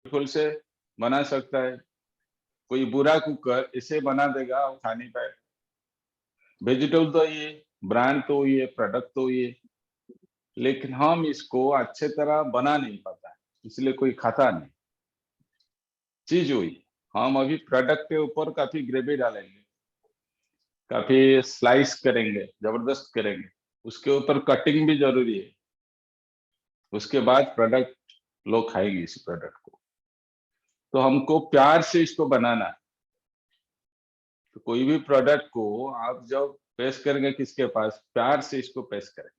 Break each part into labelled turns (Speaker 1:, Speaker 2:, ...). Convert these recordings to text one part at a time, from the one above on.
Speaker 1: Full से बना सकता है। कोई बुरा कुकर इसे बना देगा, वो खा नहीं पाएगा। वेजिटेबल तो ये, ब्रांड तो ये, प्रोडक्ट तो ये, लेकिन हम इसको अच्छे तरह बना नहीं पाता, इसलिए कोई खाता नहीं। चीज हुई, हम अभी प्रोडक्ट के ऊपर काफी ग्रेवी डालेंगे, काफी स्लाइस करेंगे, जबरदस्त करेंगे, उसके ऊपर कटिंग भी जरूरी है। उसके बाद प्रोडक्ट लोग खाएंगे इस प्रोडक्ट को। तो हमको प्यार से इसको बनाना है। तो कोई भी प्रोडक्ट को आप जब पेश करेंगे किसके पास, प्यार से इसको पेश करें,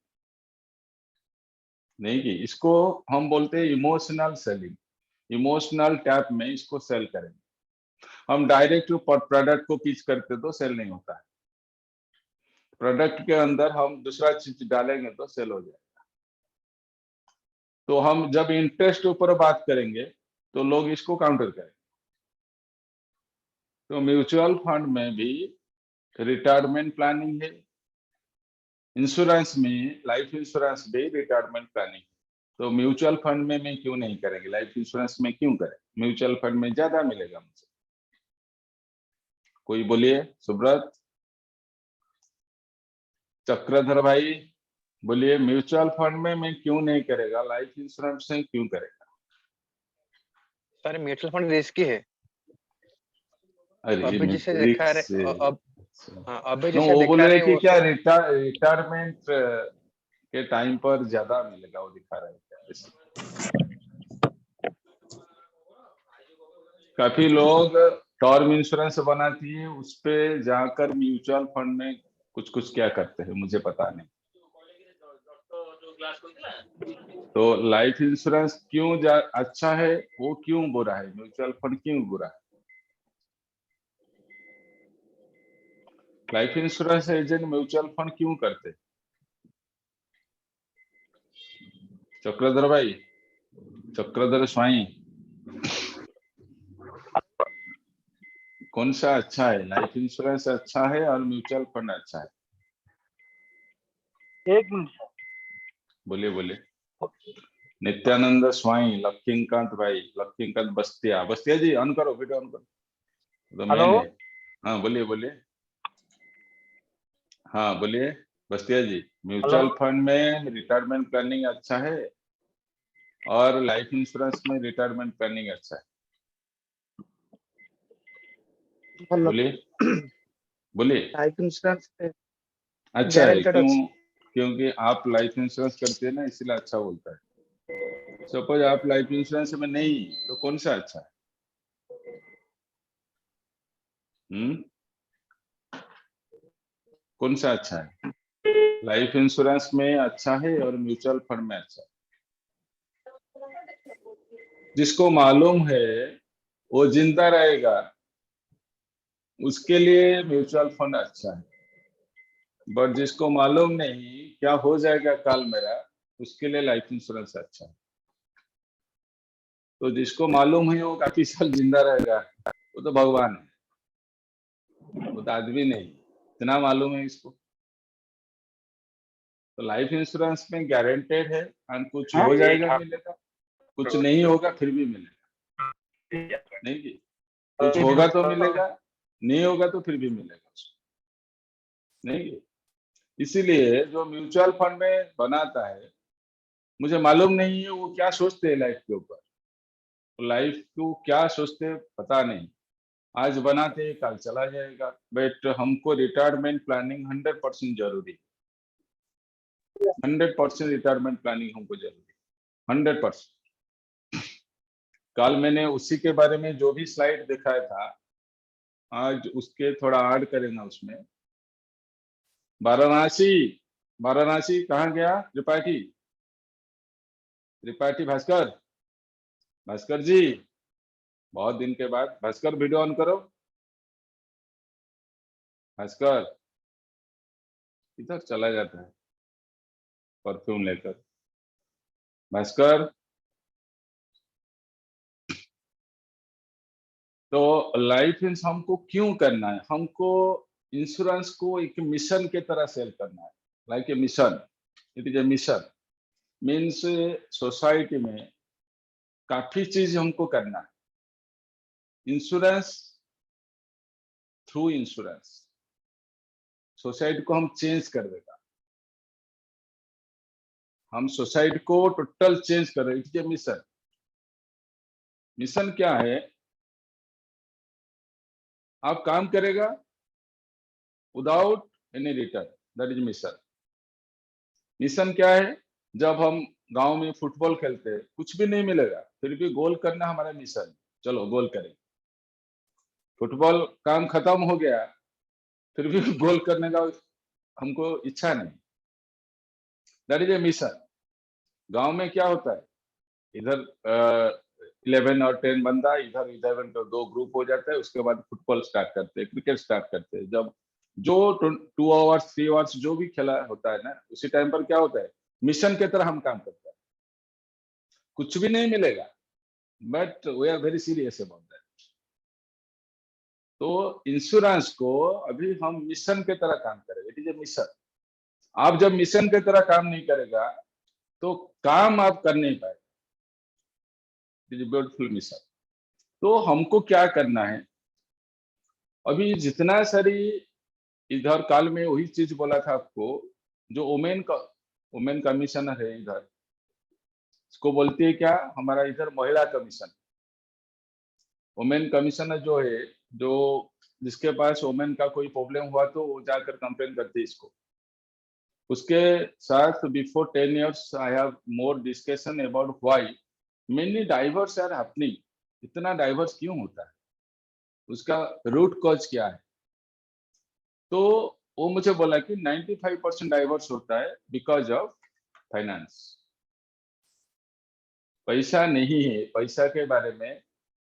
Speaker 1: नहीं कि इसको हम बोलते हैं इमोशनल सेलिंग। इमोशनल टैप में इसको सेल करेंगे। हम डायरेक्ट प्रोडक्ट को पिच करते तो सेल नहीं होता है। प्रोडक्ट के अंदर हम दूसरा चीज डालेंगे तो सेल हो जाएगा। तो हम जब इंटरेस्ट ऊपर बात करेंगे तो लोग इसको काउंटर करेंगे। तो म्यूचुअल फंड में भी रिटायरमेंट प्लानिंग है, इंश्योरेंस में, लाइफ इंश्योरेंस भी रिटायरमेंट प्लानिंग। तो म्यूचुअल फंड में मैं क्यों नहीं करेंगे, लाइफ इंश्योरेंस में क्यों करें? म्यूचुअल फंड में ज्यादा मिलेगा मुझे। कोई बोलिए, सुब्रत, चक्रधर भाई बोलिए, म्यूचुअल फंड में मैं क्यों नहीं करेगा, लाइफ इंश्योरेंस में क्यों करेगा?
Speaker 2: सर म्यूचुअल फंड रिस्की है।
Speaker 1: अरे
Speaker 2: अभी जिसे दिखा रहे अब अभी
Speaker 1: नो,
Speaker 2: जिसे
Speaker 1: वो बोल
Speaker 2: दिखा
Speaker 1: रहे
Speaker 2: रहे
Speaker 1: कि
Speaker 2: वो
Speaker 1: क्या रिटायरमेंट के टाइम पर ज्यादा मिलेगा, वो दिखा रहा है क्या? काफी लोग टर्म इंश्योरेंस बनाती है, उस पे जाकर म्यूचुअल फंड में कुछ कुछ क्या करते हैं मुझे पता नहीं। तो लाइफ इंश्योरेंस क्यों अच्छा है, वो क्यों बुरा है, म्यूचुअल फंड क्यों बुरा है? Life insurance agent mutual fund क्यों करते? चक्रधर भाई, चक्रधर स्वाई, कौन सा अच्छा है, लाइफ इंश्योरेंस अच्छा है और म्यूचुअल फंड अच्छा है?
Speaker 3: एक मिनट,
Speaker 1: बोलिए बोलिए। नित्यानंद स्वाई, लक्ष्मीकांत भाई, लक्ष्मीकांत बस्तिया, बस्तिया जी ऑन करो, वीडियो ऑन करो, तो
Speaker 3: हेलो।
Speaker 1: मैन है। हाँ बोलिए बोलिए, हाँ बोलिए बस्तिया जी। म्यूचुअल फंड में रिटायरमेंट प्लानिंग अच्छा है और लाइफ इंश्योरेंस में रिटायरमेंट प्लानिंग अच्छा है? बोलिए बोलिए।
Speaker 3: लाइफ इंश्योरेंस
Speaker 1: अच्छा है
Speaker 3: गारंटेड
Speaker 1: क्यों? क्योंकि आप लाइफ इंश्योरेंस करते हैं ना, इसलिए अच्छा बोलता है। सपोज आप लाइफ इंश्योरेंस में नहीं, तो कौन सा अच्छा है? कौन सा अच्छा है? लाइफ इंश्योरेंस में अच्छा है और म्यूचुअल फंड में अच्छा है? जिसको मालूम है वो जिंदा रहेगा, उसके लिए म्यूचुअल फंड अच्छा है। बट जिसको मालूम नहीं क्या हो जाएगा काल मेरा, उसके लिए लाइफ इंश्योरेंस अच्छा है। तो जिसको मालूम है वो काफी साल जिंदा रहेगा, वो तो भगवान है, वो तो आदमी नहीं, इतना मालूम है इसको। तो लाइफ इंश्योरेंस में गारंटेड है, और कुछ हो जाएगा मिलेगा, कुछ नहीं होगा फिर भी मिलेगा। नहीं जी, कुछ होगा तो मिलेगा, नहीं होगा तो फिर भी मिलेगा नहीं जी। इसीलिए जो म्यूचुअल फंड में बनाता है, मुझे मालूम नहीं है वो क्या सोचते हैं लाइफ के ऊपर, लाइफ को क्या सोचते हैं पता नहीं। आज बनाते हैं कल चला जाएगा। बट हमको रिटायरमेंट प्लानिंग 100% जरूरी, 100% रिटायरमेंट प्लानिंग हमको जरूरी, 100%। कल मैंने उसी के बारे में जो भी स्लाइड दिखाया था, आज उसके थोड़ा ऐड करेंगे उसमें। वाराणसी, वाराणसी कहाँ गया त्रिपाठी? त्रिपाठी भास्कर, भास्कर जी, बहुत दिन के बाद। भास्कर वीडियो ऑन करो, भास्कर इधर चला जाता है परफ्यूम लेकर। भास्कर, तो लाइफ इंश्योरेंस हमको क्यों करना है? हमको इंश्योरेंस को एक मिशन के तरह सेल करना है, like a mission. It is a mission, means society में काफी चीज हमको करना है। इंश्योरेंस, थ्रू इंश्योरेंस सोसाइटी को हम चेंज कर देगा। हम सोसाइटी को टोटल चेंज कर रहे हैं। It's a mission. मिशन क्या है? आप काम करेगा without any return, that is mission. Mission क्या है? जब हम गांव में फुटबॉल खेलते हैं, कुछ भी नहीं मिलेगा, फिर भी गोल करना हमारा मिशन। चलो गोल करें। फुटबॉल काम खत्म हो गया, फिर भी गोल करने का हमको इच्छा नहीं, दैट इज ए मिशन। गांव में क्या होता है, इधर 11 और 10 बंदा, इधर 11 का 2 ग्रुप हो जाता है। उसके बाद फुटबॉल स्टार्ट करते हैं, क्रिकेट स्टार्ट करते हैं। जब जो 2 आवर्स 3 आवर्स जो भी खेला होता है ना, उसी टाइम पर क्या होता है, मिशन की तरह हम काम करते हैं। कुछ भी नहीं मिलेगा, but we are very serious about that. तो इंश्योरेंस को अभी हम मिशन की तरह काम करेंगे। It is a mission. आप जब मिशन की तरह काम नहीं करेगा तो काम आप कर नहीं पाएगा। It is a beautiful mission. तो हमको क्या करना है, अभी जितना सारी इधर काल में वही चीज बोला था आपको, जो वुमेन कमिश्नर है इधर, इसको बोलते हैं क्या, हमारा इधर महिला कमीशन। वुमेन कमिश्नर जो है, जो जिसके पास वुमेन का कोई प्रॉब्लम हुआ तो वो जाकर कंप्लेन करते हैं इसको। उसके साथ before 10 years I have more discussion about why many divorce are happening. इतना डाइवर्स क्यों होता है, उसका रूट कॉज क्या है? तो वो मुझे बोला कि 95% डाइवर्स होता है बिकॉज ऑफ फाइनेंस। पैसा नहीं है, पैसा के बारे में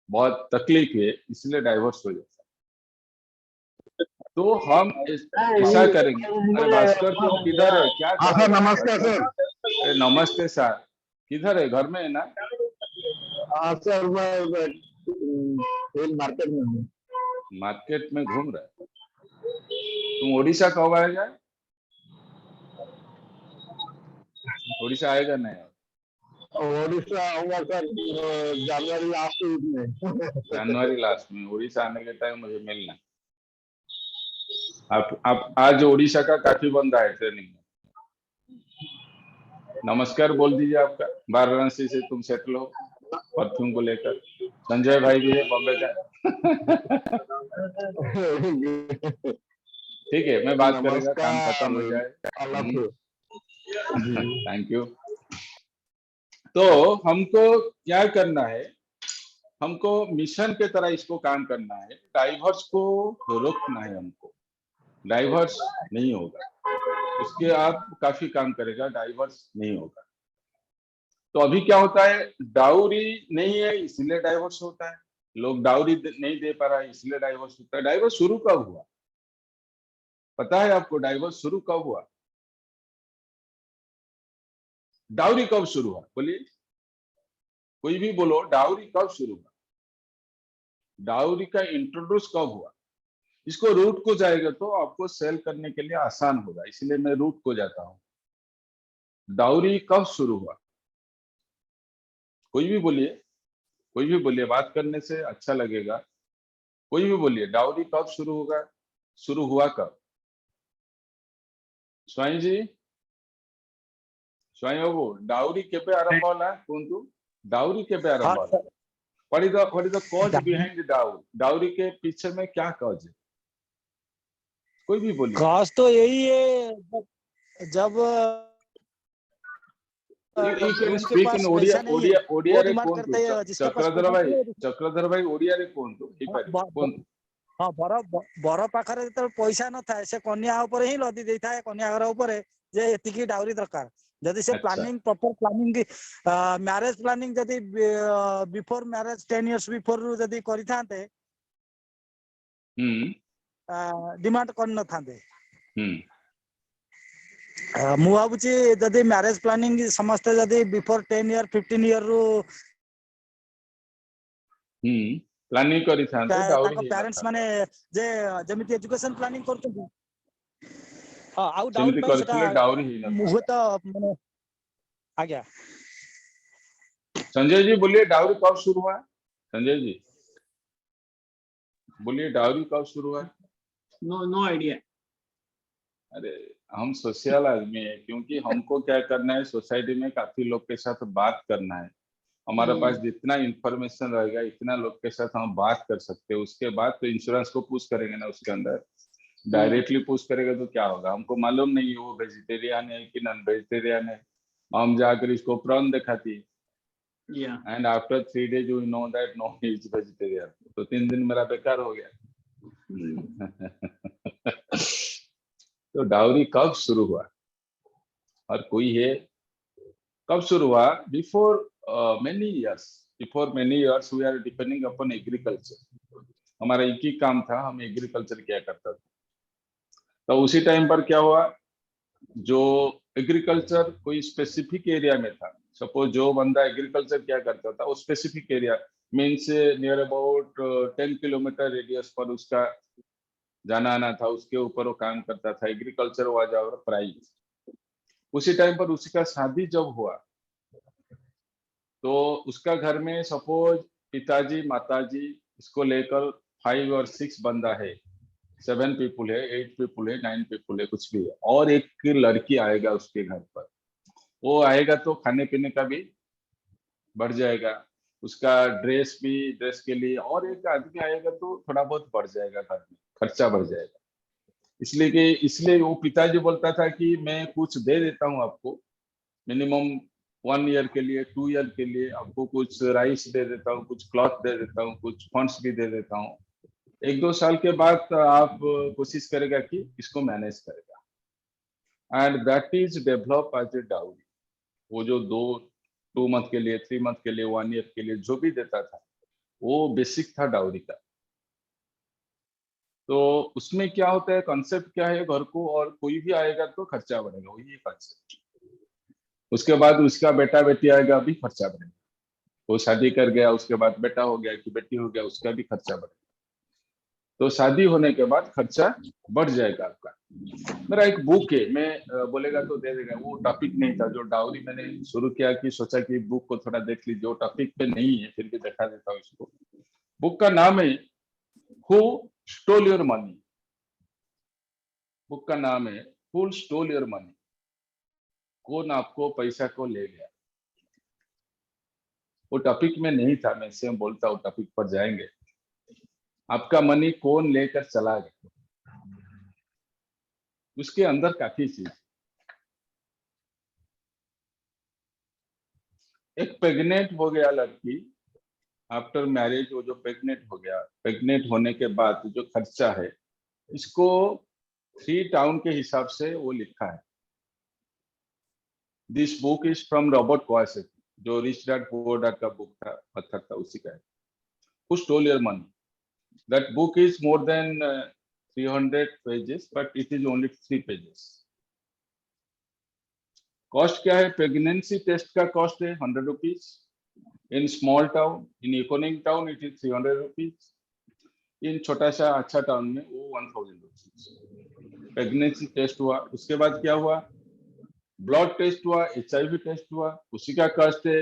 Speaker 1: बहुत तकलीफ है, इसलिए डाइवर्स हो जाता है। तो हम ऐसा करेंगे। अरे भास्कर तुम किधर है, क्या कर रहे हो?
Speaker 3: नमस्कार सर।
Speaker 1: अरे नमस्ते सर, किधर है? घर में है ना?
Speaker 3: हाँ सर, मैं मार्केट में हूँ।
Speaker 1: मार्केट में घूम रहा है? तुम उड़ीसा कब आएगा? उड़ीसा आएगा नहीं?
Speaker 3: उड़ीसा आऊंगा सर जनवरी लास्ट वीक में।
Speaker 1: जनवरी लास्ट में उड़ीसा आने के टाइम मुझे मिलना। आप आज उड़ीसा का काफी बंदा है ट्रेनिंग में। नमस्कार बोल दीजिए आपका। वाराणसी से तुम सेटल हो परफ्यूम को लेकर। संजय भाई भी है बॉम्बे का। ठीक है, मैं बात करेगा, काम खत्म हो जाए। Thank you. तो हमको क्या करना है, हमको मिशन के तरह इसको काम करना है। डाइवर्स को रोकना है हमको। डाइवर्स नहीं होगा, उसके आप काफी काम करेगा, डाइवर्स नहीं होगा। तो अभी क्या होता है, डाउरी नहीं है इसलिए डाइवर्स होता है। लोग डाउरी नहीं दे पा रहा है इसलिए डाइवर्स होता है। डाइवर्स शुरू कब हुआ पता है आपको? डाइवर्स शुरू कब हुआ? डाउरी कब शुरू हुआ बोलिए, कोई भी बोलो। डाउरी कब शुरू हुआ? डाउरी का इंट्रोड्यूस कब हुआ? इसको रूट को जाएगा तो आपको सेल करने के लिए आसान होगा, इसलिए मैं रूट को जाता हूं। डाउरी कब शुरू हुआ? कोई भी बोलिए, कोई भी बोलिए, बात करने से अच्छा लगेगा। कोई भी बोलिए, डाउरी कब शुरू होगा, शुरू हुआ कब? स्वाई जी, स्वाई बाबू, डाउरी केबे आरंभ होला कुंतु? डाउरी केबे आरंभ होला? What is the cause behind dowry? Dowry के पीछे में क्या कॉज है? कोई भी बोलिए।
Speaker 4: कॉज तो यही है, जब
Speaker 1: यू कैन
Speaker 4: उनके
Speaker 1: स्पीक इन
Speaker 4: पास
Speaker 1: ओडिया।
Speaker 4: पैसा नहीं है,
Speaker 1: ओडिया ओडिया
Speaker 4: वो
Speaker 1: रे
Speaker 4: डिमांड
Speaker 1: कौन
Speaker 4: करते हैं जिसके पास
Speaker 1: चक्रधर भाई ओडिया रे कौन कौन?
Speaker 4: हाँ बर पाखरे जेतेबेले पैसा न थाए से कन्या ऊपर ही लदी देई थाए, कन्या घर ऊपर जे एतिकी डाउरी दरकार। जदि से
Speaker 1: अच्छा।
Speaker 4: Planning proper planning marriage planning जदि बिफोर मैरिज 10 years बिफोर रु जदि करि थांते डिमांड कर न थांते। मु भाबुची जदि मैरिज प्लानिंग समस्त जदि बिफोर 10 year 15 year रु
Speaker 1: प्लानिंग करि थांते, डाउरी
Speaker 4: ताको
Speaker 1: ही
Speaker 4: पेरेंट्स
Speaker 1: नथा।
Speaker 4: माने जे जेमिति एजुकेशन प्लानिंग करछथि। हां आउ डाउरी
Speaker 1: सेमिति
Speaker 4: पई सेटा
Speaker 1: करथिले, डाउरी ही नथा।
Speaker 4: हुए तो माने आज्ञा
Speaker 1: संजय जी बोलिए, डाउरी कब शुरू हुआ? संजय जी बोलिए, डाउरी कब शुरू हुआ?
Speaker 5: No idea.
Speaker 1: अरे हम सोशल आदमी है, क्योंकि हमको क्या करना है, सोसाइटी में काफी लोग के साथ बात करना है। हमारे पास जितना इंफॉर्मेशन रहेगा इतना लोग के साथ हम बात कर सकते हैं। उसके बाद तो इंश्योरेंस को पुश करेंगे ना, उसके अंदर डायरेक्टली पुश करेगा तो क्या होगा? हमको मालूम नहीं है वो वेजिटेरियन है कि नॉन वेजिटेरियन है। हम जाकर इसको प्रॉन दिखाती, and after 3 days you know that no he is vegetarian, तो 3 दिन मेरा बेकार हो गया। तो डाउरी कब शुरू हुआ? और कोई है कब शुरू हुआ? Many years we are depending upon agriculture. हमारा एक ही काम था, हम एग्रीकल्चर किया करता था। तो उसी टाइम पर क्या हुआ, जो एग्रीकल्चर कोई स्पेसिफिक एरिया में था, सपोज जो बंदा एग्रीकल्चर क्या करता था वो specific area means near about 10 kilometre radius पर उसका जाना आना था, उसके ऊपर वो काम करता था। Agriculture was our price. उसी टाइम पर उसी का शादी जब हुआ तो उसका घर में सपोज पिताजी माताजी इसको लेकर 5 और 6 बंदा है, 7 पीपुल है, 8 पीपुल है, 9 पीपुल है, कुछ भी है, और एक लड़की आएगा उसके घर पर। वो आएगा तो खाने पीने का भी बढ़ जाएगा, उसका ड्रेस के लिए, और एक आदमी आएगा तो थोड़ा बहुत बढ़ जाएगा, घर में खर्चा बढ़ जाएगा। इसलिए वो पिताजी बोलता था कि मैं कुछ दे देता हूँ आपको, मिनिमम 1 ईयर के लिए, 2 ईयर के लिए आपको कुछ राइस दे देता हूँ, कुछ क्लॉथ दे देता हूँ, कुछ फंड्स भी दे देता हूँ। 1-2 साल के बाद आप कोशिश करेगा कि इसको मैनेज करेगा, and that is develop as a dowry. वो जो 2 मंथ के लिए, 3 मंथ के लिए, 1 ईयर के लिए जो भी देता था वो बेसिक था डाउरी का। तो उसमें क्या होता है, कॉन्सेप्ट क्या है, घर को और कोई भी आएगा तो खर्चा बढ़ेगा, वही कॉन्सेप्ट। उसके बाद उसका बेटा बेटी आएगा, अभी खर्चा बढ़ेगा। वो शादी कर गया, उसके बाद बेटा हो गया कि बेटी हो गया, उसका भी खर्चा बढ़ेगा। तो शादी होने के बाद खर्चा बढ़ जाएगा आपका। मेरा एक बुक है, मैं बोलेगा तो दे देगा, वो टॉपिक नहीं था जो डाउरी मैंने शुरू किया, कि सोचा कि बुक को थोड़ा देख लीजिए, वो टॉपिक पे नहीं है, फिर भी दिखा देता हूँ इसको। बुक का नाम है who stole your money. Book का नाम है हु स्टोल योर मनी, कौन आपको पैसा को ले गया। वो टॉपिक में नहीं था, मैं से बोलता हूँ टॉपिक पर जाएंगे। आपका मनी कौन लेकर चला गया, उसके अंदर काफी चीज। एक प्रेग्नेंट हो गया लड़की, आफ्टर मैरिज वो जो प्रेग्नेंट हो गया, प्रेग्नेंट होने के बाद जो खर्चा है, इसको 3 टाउन के हिसाब से वो लिखा है। This book is from Robert Kiyosaki, जो रिच डैड पुअर डैड का बुक था, पत्थर था, उसी का है। Who stole your money. That book is more than 300 pages, but it is only 3 pages. Cost क्या है? प्रेगनेंसी टेस्ट का कॉस्ट है 100 rupees. In small town, in economic town it is 300 rupees. In छोटा सा अच्छा टाउन में वो 1000 rupees pregnancy test हुआ। उसके बाद क्या हुआ? ब्लड टेस्ट हुआ, HIV टेस्ट हुआ, उसी का कॉस्ट है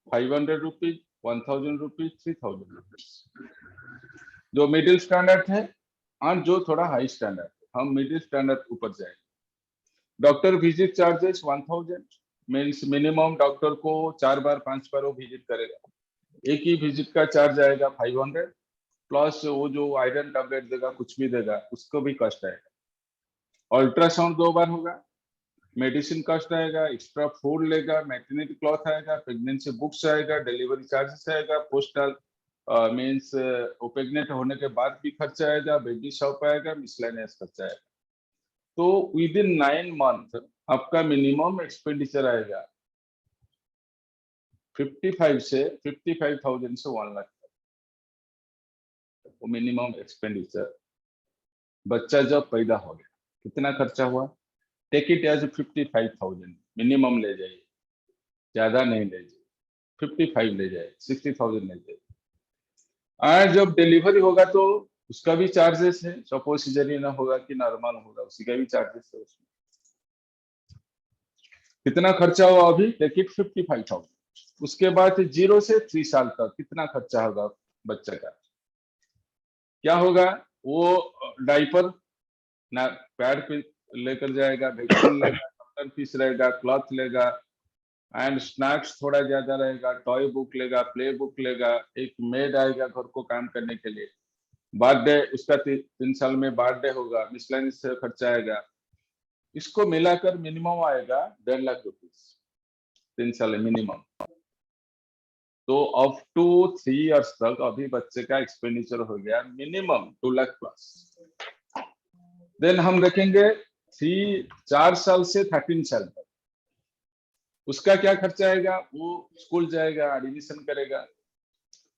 Speaker 1: 500 रुपीज, 1000 रुपीज, 3000 रुपीज। जो मिडिल स्टैंडर्ड है और जो थोड़ा हाई स्टैंडर्ड, हम मिडिल स्टैंडर्ड ऊपर जाएंगे। Doctor visit charges 1000 means minimum doctor को 4 बार 5 बार वो विजिट करेगा। एक ही विजिट का चार्ज आएगा 500, प्लस वो जो आयरन टैबलेट देगा, कुछ भी देगा, उसको भी कॉस्ट आएगा। अल्ट्रासाउंड 2 बार होगा, मेडिसिन कॉस्ट आएगा, एक्स्ट्रा फूड लेगा, मैटरनिटी क्लॉथ आएगा, प्रेगनेंसी बुक्स आएगा, डिलीवरी चार्जेस आएगा, पोस्टल मीन्स वो प्रेग्नेंट होने के बाद भी खर्चा आएगा, बेबी शॉप आएगा, मिसलेनियस खर्चा आएगा। तो विद इन 9 मंथ आपका मिनिमम एक्सपेंडिचर आएगा 55,000 से 1 लाख, वो मिनिमम एक्सपेंडिचर। बच्चा जब पैदा हो गया कितना खर्चा हुआ? टेक इट एज 55,000 मिनिमम ले जाइए, ज्यादा नहीं ले जाइए, 55 ले जाए, 60,000 ले जाए। और जब डिलीवरी होगा तो उसका भी चार्जेस है, सपोज सिजेरियन होगा कि नॉर्मल होगा, उसी का भी चार्जेस है। उसमें कितना खर्चा हुआ अभी? Take it 55,000। उसके बाद 0 से 3 साल तक कितना खर्चा होगा बच्चे का? क्या होगा? वो डायपर ना, पैड पे लेकर जाएगा, वैक्सीन लेगा, डॉक्टर फीस रहेगा, क्लॉथ लेगा, एंड स्नैक्स थोड़ा ज्यादा रहेगा, टॉय बुक लेगा, प्ले बुक लेगा, एक मेड आएगा घर को काम करने के लिए, बर्थडे उसका 3 साल में बर्थडे होगा, मिसलेनियस खर्चा आएगा, इसको मिलाकर मिनिमम आएगा 1.5 लाख रुपीज 3 साल मिनिमम। तो अप टू 3 इयर्स तक अभी बच्चे का एक्सपेंडिचर हो गया मिनिमम 2 लाख प्लस। देन हम देखेंगे 4 साल से 13 साल तक उसका क्या खर्चा आएगा? वो स्कूल जाएगा, एडमिशन करेगा,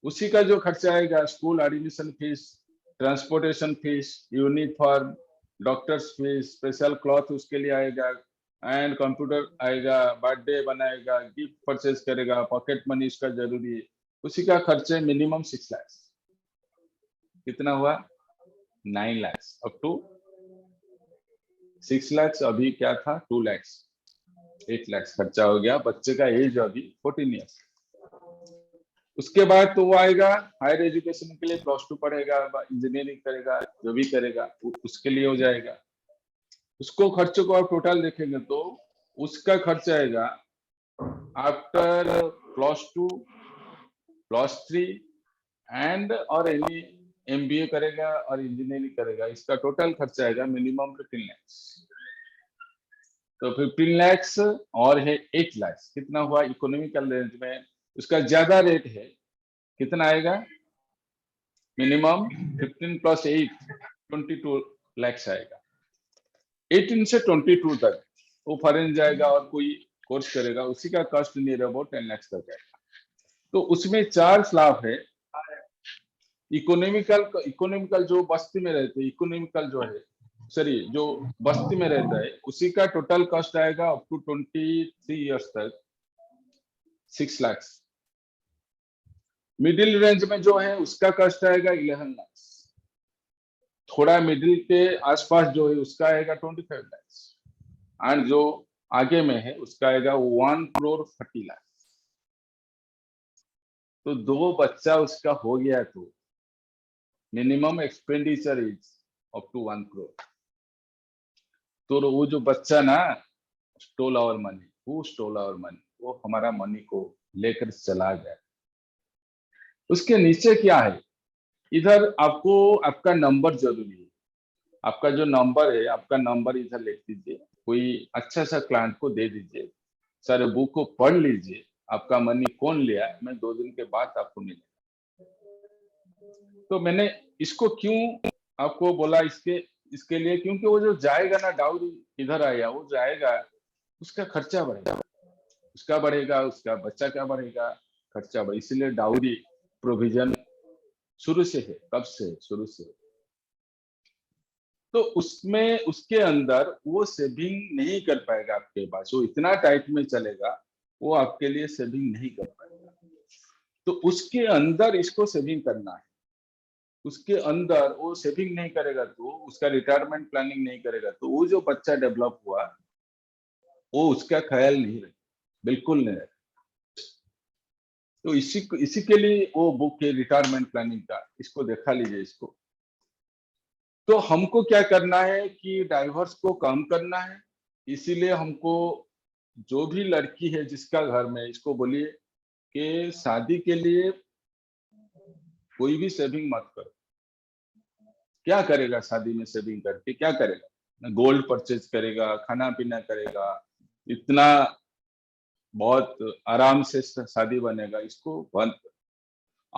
Speaker 1: उसी का जो खर्चा आएगा, school admission fees, transportation fees, uniform, doctors fees, special cloth उसके लिए आएगा, एंड कंप्यूटर आएगा, बर्थडे बनाएगा, गिफ्ट परचेज करेगा, पॉकेट मनी इसका जरूरी है, उसी का खर्चे मिनिमम 6 लाख। कितना हुआ? 9 लाख अप टू 6 लाख। अभी क्या था? 2 लाख, 8 लाख खर्चा हो गया। बच्चे का एज अभी 14 ईयर्स। उसके बाद तो वो आएगा हायर एजुकेशन के लिए, +2 पढ़ेगा, इंजीनियरिंग करेगा, जो भी करेगा उसके लिए हो जाएगा। उसको खर्चों को आप टोटल देखेंगे तो उसका खर्च आएगा आफ्टर +2, +3 एंड और एनी MBA करेगा और इंजीनियरिंग करेगा, इसका टोटल खर्चा आएगा मिनिमम 15 लाख। तो 15 लाख और है 8 लाख, कितना हुआ? इकोनॉमिकल रेंज में उसका ज्यादा रेट है, कितना आएगा? मिनिमम 15 + 8 22 लाख आएगा। 18 से 22 तक वो फॉरेन जाएगा और कोई कोर्स करेगा, उसी का कॉस्ट नियर अबाउट 10 लाख तक आएगा। तो उसमें 4 लाभ है। इकोनॉमिकल जो बस्ती में रहते हैं, इकोनॉमिकल जो है, सॉरी, जो बस्ती में रहता है, उसी का टोटल कॉस्ट आएगा अप टू 23 इयर्स तक 6 लाख। मिडिल रेंज में जो है उसका कॉस्ट आएगा 11 लाख। थोड़ा मिडिल के आसपास जो है उसका आएगा 25 लाख, एंड जो आगे में है उसका आएगा 1,40,00,000। तो 2 बच्चा उसका हो गया तो minimum expenditure is up to 1 crore. तो वो जो बच्चा ना स्टोल आवर मनी, वो हमारा मनी को लेकर चला गया। उसके नीचे क्या है? इधर आपको आपका नंबर जरूरी है। आपका जो नंबर है, आपका नंबर इधर लिख दीजिए, कोई अच्छा सा क्लाइंट को दे दीजिए, सारे बुक को पढ़ लीजिए, आपका मनी कौन लिया, मैं 2 दिन के बाद आपको मिलेगा। तो मैंने इसको क्यों आपको बोला इसके लिए, क्योंकि वो जो जाएगा ना, डाउरी इधर आया, वो जाएगा, उसका खर्चा बढ़ेगा, उसका बच्चा का बढ़ेगा, खर्चा बढ़ेगा। इसलिए डाउरी प्रोविजन शुरू से है। कब से? शुरू से। तो उसमें उसके अंदर वो सेविंग नहीं कर पाएगा आपके पास, वो इतना टाइट में चलेगा, वो आपके लिए सेविंग नहीं कर पाएगा। तो उसके अंदर इसको सेविंग करना है। उसके अंदर वो सेविंग नहीं करेगा तो उसका रिटायरमेंट प्लानिंग नहीं करेगा तो वो जो बच्चा डेवलप हुआ वो उसका ख्याल नहीं रहे, बिल्कुल नहीं रहे। तो इसी के लिए वो बुक है रिटायरमेंट प्लानिंग का, इसको देखा लीजिए इसको। तो हमको क्या करना है कि डाइवोर्स को कम करना है। इसीलिए हमको जो भी लड़की है जिसका घर में, इसको बोलिए कि शादी के लिए कोई भी सेविंग मत करो। क्या करेगा शादी में सेविंग करके? क्या करेगा? गोल्ड परचेज करेगा, खाना पीना करेगा, इतना बहुत आराम से शादी बनेगा, इसको बंद करो।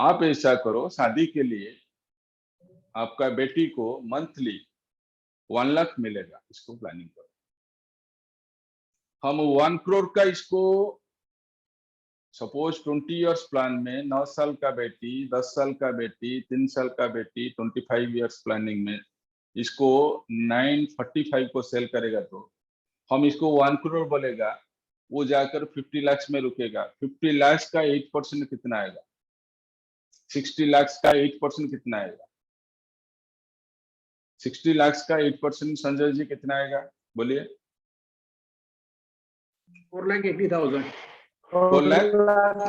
Speaker 1: आप ऐसा करो, शादी के लिए आपका बेटी को मंथली 1 लाख मिलेगा, इसको प्लानिंग करो। हम 1 करोड़ का इसको सपोज 20 इयर्स प्लान में 9 साल का बेटी, 10 साल का बेटी, 3 साल का बेटी, 25 इयर्स प्लानिंग में इसको 945 को सेल करेगा तो हम इसको 1 करोड़ बोलेगा, वो जाकर 50 लाख में रुकेगा। 50 लाख का 8% कितना आएगा? 60 लाख का 8% कितना आएगा? 60 लाख का 8% संजय जी कितना आएगा? बोलिए।
Speaker 3: 4,80,000
Speaker 1: 4 लाख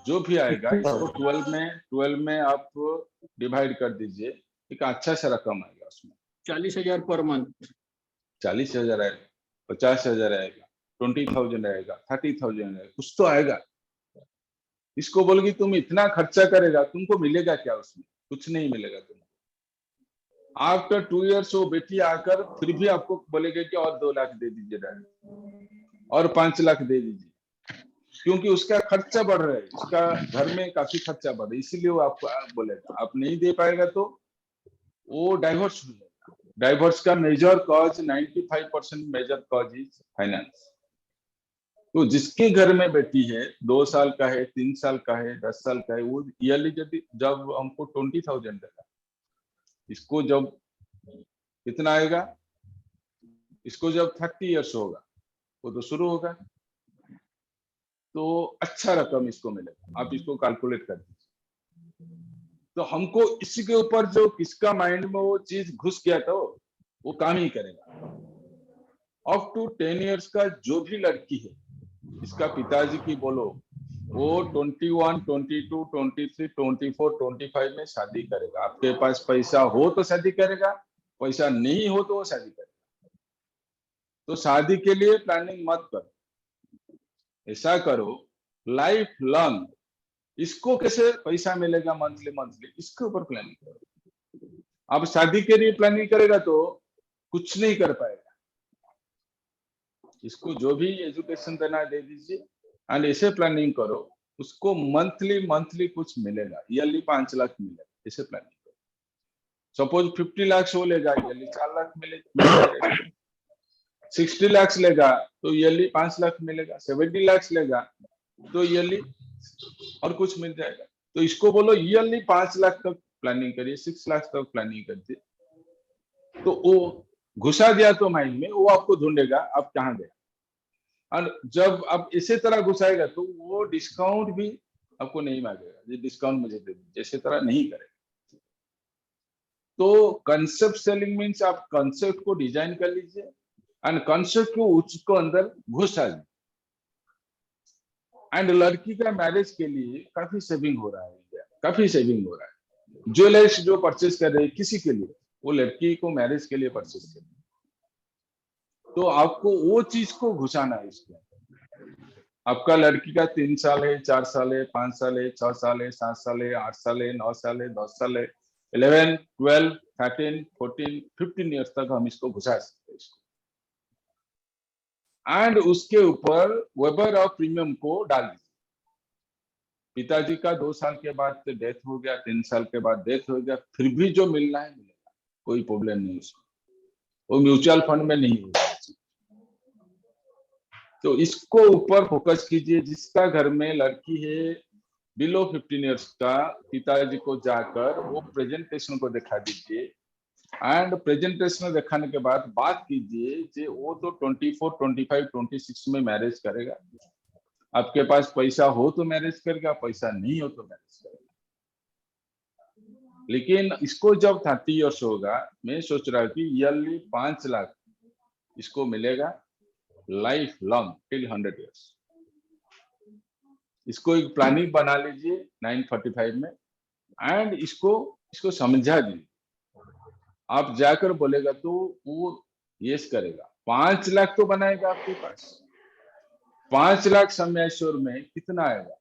Speaker 1: जो भी आएगा इसको 12 में आप डिवाइड कर दीजिए, एक अच्छा सा रकम आएगा उसमें।
Speaker 5: 40,000 पर मंथ।
Speaker 1: 40,000 आएगा, 50,000 आएगा, 20,000 आएगा, 30,000 आएगा, कुछ तो आएगा। इसको बोलोगी तुम इतना खर्चा करेगा, तुमको मिलेगा क्या उसमें? कुछ नहीं मिलेगा तुमको। आफ्टर 2 इयर्स वो बेटी आकर फिर भी आपको बोलेगा कि और 2 लाख दे दीजिए डैडी, और 5 लाख दे दीजिए, क्योंकि उसका खर्चा बढ़ रहा है, उसका घर में काफी खर्चा बढ़ रहा है, इसीलिए वो आपको बोलेगा। आप नहीं दे पाएगा तो वो डाइवोर्स हो जाएगा। डाइवोर्स का major cause 95% major cause is finance. तो जिसके घर में बेटी है, 2 साल का है, 3 साल का है, 10 साल का है, वो ईयरली जब हमको 20,000 देगा, इसको जब कितना आएगा, इसको जब 30 इयर्स होगा वो तो शुरू होगा, तो अच्छा रकम इसको मिलेगा। आप इसको कैलकुलेट कर दीजिए। तो हमको इसी के ऊपर जो किसका माइंड में वो चीज घुस गया था वो काम ही करेगा। अप टू 10 इयर्स का जो भी लड़की है, इसका पिताजी की बोलो, वो 21, 22, 23, 24, 25 में शादी करेगा। आपके पास पैसा हो तो शादी करेगा, पैसा नहीं हो तो वो शादी करेगा। तो शादी के लिए प्लानिंग मत करो, ऐसा करो लाइफ लॉन्ग, इसको कैसे पैसा मिलेगा मंथली मंथली, इसके ऊपर प्लानिंग करो। अब शादी के लिए प्लानिंग करेगा तो कुछ नहीं कर पाएगा। इसको जो भी एजुकेशन देना दे दीजिए एंड ऐसे प्लानिंग करो, उसको मंथली कुछ मिलेगा, ईयरली 5 लाख मिलेगा, ऐसे प्लानिंग करो। सपोज 50 लाख वो लेगा, ईयरली 4 लाख मिलेगा। 60 लाख लेगा तो ईयरली 5 लाख मिलेगा। 70 लाख लेगा तो ईयरली और कुछ मिल जाएगा। तो इसको बोलो ईयरली 5 लाख तक प्लानिंग करिए, 6 लाख तक प्लानिंग करिए। तो वो घुसा दिया तो माइंड में, वो आपको ढूंढेगा आप कहाँ गए। और जब आप इसी तरह घुसाएगा तो वो डिस्काउंट भी आपको नहीं मांगेगा, ये डिस्काउंट मुझे दे दीजिए, इसी तरह नहीं करेगा। तो कंसेप्ट सेलिंग मीन्स आप कंसेप्ट को डिजाइन कर लीजिए एंड कंसेप्ट को उसको अंदर घुसा दीजिए। एंड लड़की का मैरिज के लिए काफी सेविंग हो रहा है, काफी सेविंग हो रहा है। ज्वेलर्स जो परचेज कर रहे हैं किसी के लिए, वो लड़की को मैरिज के लिए परचेज कर रहे हैं। तो आपको वो चीज को घुसाना है इसके अंदर। आपका लड़की का 3 साल है, 4 साल है, 5 साल है, 6 साल है, 7 साल है, 8 साल है, 9 साल है, 10 साल है, 11, 12, 13, 14, 15 ईयर्स तक हम इसको घुसा सकते हैं इसको। एंड उसके ऊपर वेबर ऑफ प्रीमियम को डाल दीजिए। पिताजी का 2 साल के बाद डेथ हो गया, 3 साल के बाद डेथ हो गया, फिर भी जो मिलना है मिलेगा, कोई प्रॉब्लम नहीं उसमें। वो म्यूचुअल फंड में नहीं होगा। तो इसको ऊपर फोकस कीजिए। जिसका घर में लड़की है बिलो 15 इयर्स का, पिताजी को जाकर वो प्रेजेंटेशन को दिखा दीजिए एंड प्रेजेंटेशन दिखाने के बाद बात कीजिए कि वो तो 24, 25, 26 में मैरिज करेगा। आपके पास पैसा हो तो मैरिज करेगा, पैसा नहीं हो तो मैरिज करेगा। लेकिन इसको जब 30 इयर्स होगा, मैं सोच रहा हूँ कि ईयरली 5 लाख इसको मिलेगा लाइफ लॉन्ग टिल 100 इयर्स। इसको एक प्लानिंग बना लीजिए 945 में एंड इसको समझा दीजिए। आप जाकर बोलेगा तो वो यस करेगा। 5 लाख तो बनाएगा आपके पास। 5 लाख समयाश्वर में कितना आएगा?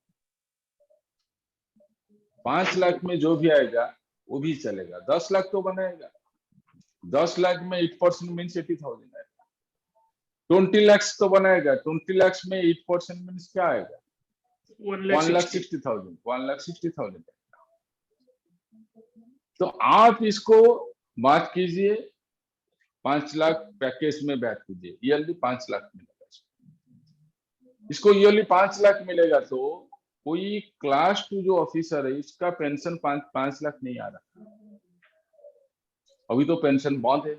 Speaker 1: 5 लाख में जो भी आएगा वो भी चलेगा। 10 लाख तो बनाएगा। 10 लाख में 8% मीन्स 80,000 आएगा। 20 लाख तो बनाएगा। 20 लाख में 8% मीन्स क्या आएगा? 1,60,000। 1,60,000। तो आप इसको बात कीजिए, 5 लाख पैकेज में बात कीजिए, ईयरली 5 लाख मिलेगा। इसको ईयरली 5 लाख मिलेगा तो कोई क्लास 2 जो ऑफिसर है इसका पेंशन 5 लाख नहीं आ रहा। अभी तो पेंशन बंद है।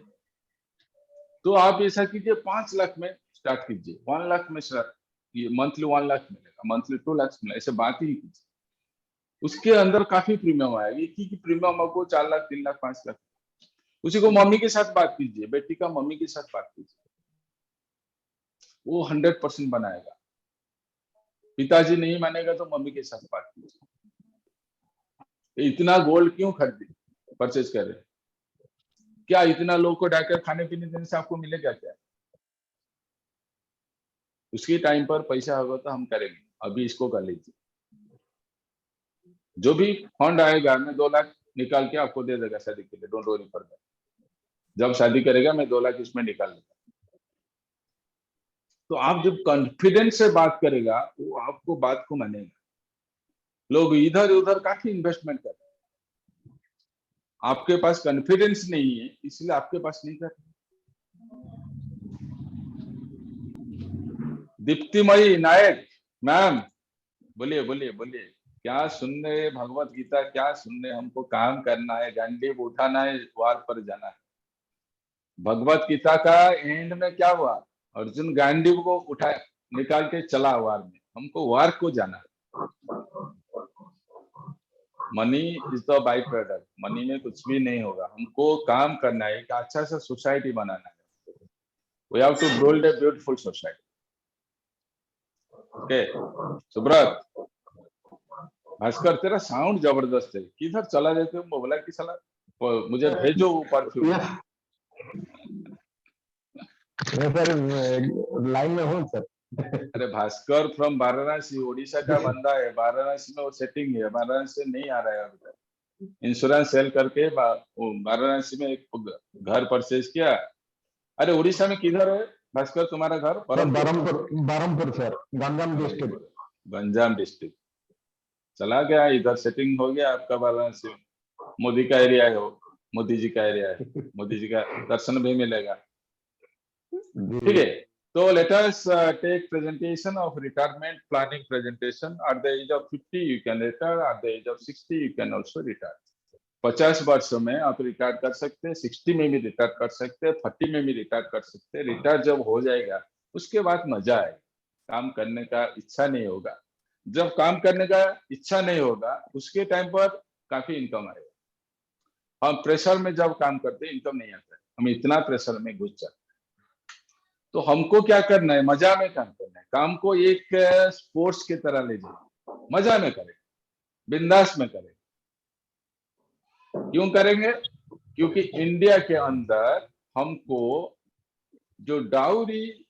Speaker 1: तो आप ऐसा कीजिए 5 लाख में स्टार्ट कीजिए। 1 लाख में मंथली 1 लाख मिलेगा, मंथली 2 लाख मिलेगा, ऐसे बात ही कीजिए। उसके अंदर काफी प्रीमियम आएगी कि प्रीमियम आपको 4 लाख, 3 लाख, 5 लाख। उसी को मम्मी के साथ बात कीजिए, बेटी का मम्मी के साथ बात कीजिए, वो 100% बनाएगा। पिताजी नहीं मानेगा तो मम्मी के साथ बात कीजिए। इतना गोल्ड क्यों खरीदे, परचेज कर रहे हैं? क्या इतना लोगों को डाकर खाने पीने देने से आपको मिलेगा क्या? उसके टाइम पर पैसा होगा तो हम करेंगे, अभी इसको कर लीजिए। जो भी फंड आएगा मैं 2 लाख निकाल के आपको दे देगा शादी के लिए, डोंट वरी फॉर दैट। जब शादी करेगा मैं 2 लाख इसमें निकाल दूंगा। तो आप जब कॉन्फिडेंस से बात करेगा वो आपको बात को मानेगा। लोग इधर उधर काफी इन्वेस्टमेंट कर रहे हैं, आपके पास कॉन्फिडेंस नहीं है इसलिए आपके पास नहीं कर रहे। दीप्तिमयी नायक मैम, बोलिए बोलिए बोलिए, क्या सुनने भगवत गीता, क्या सुनने? हमको काम करना है, गांडीव उठाना है, वार पर जाना है। भगवत गीता का एंड में क्या हुआ? अर्जुन गांडीव को उठा निकाल के चला वार में, हमको वार को जाना है। Money is the by product, money में कुछ भी नहीं होगा, हमको काम करना है, एक अच्छा सा सोसाइटी बनाना है। We have to build a beautiful society. Okay Subrata, Bhaskar तेरा साउंड जबरदस्त है, किधर चला जाते हो? बोला कि साला मुझे भेजो परफ्यूम।
Speaker 3: सर लाइन में हूँ सर।
Speaker 1: अरे भास्कर फ्रॉम वाराणसी, उड़ीसा का बंदा है, वाराणसी में वो सेटिंग है, वाराणसी से नहीं आ रहा है अभी तक। इंश्योरेंस सेल करके वाराणसी में एक घर परचेज किया। अरे उड़ीसा में किधर है भास्कर तुम्हारा घर?
Speaker 3: Barampur sir, Ganjam district.
Speaker 1: Ganjam district चला गया, इधर सेटिंग हो गया आपका वाराणसी में। मोदी का एरिया है वो, मोदी जी का एरिया है, मोदी जी का दर्शन भी मिलेगा। ठीक है, तो let us take presentation of retirement planning presentation. At the age of 50 you can retire, at the age of 60 you can also retire. 50 वर्ष में आप रिटायर कर सकते हैं, 60 में भी रिटायर कर सकते हैं, 30 में भी रिटायर कर सकते हैं। रिटायर जब हो जाएगा उसके बाद मजा आएगा, काम करने का इच्छा नहीं होगा। जब काम करने का इच्छा नहीं होगा उसके टाइम पर काफी इनकम आएगा। हम प्रेशर में जब काम करते हैं इनकम नहीं आता है, हम इतना प्रेशर में घुस जाते हैं। तो हमको क्या करना है? मजा में काम करना है, काम को एक स्पोर्ट्स की तरह ले जाए, मजा में करें, बिंदास में करें। क्यों करेंगे? क्योंकि इंडिया के अंदर हमको जो डाउरी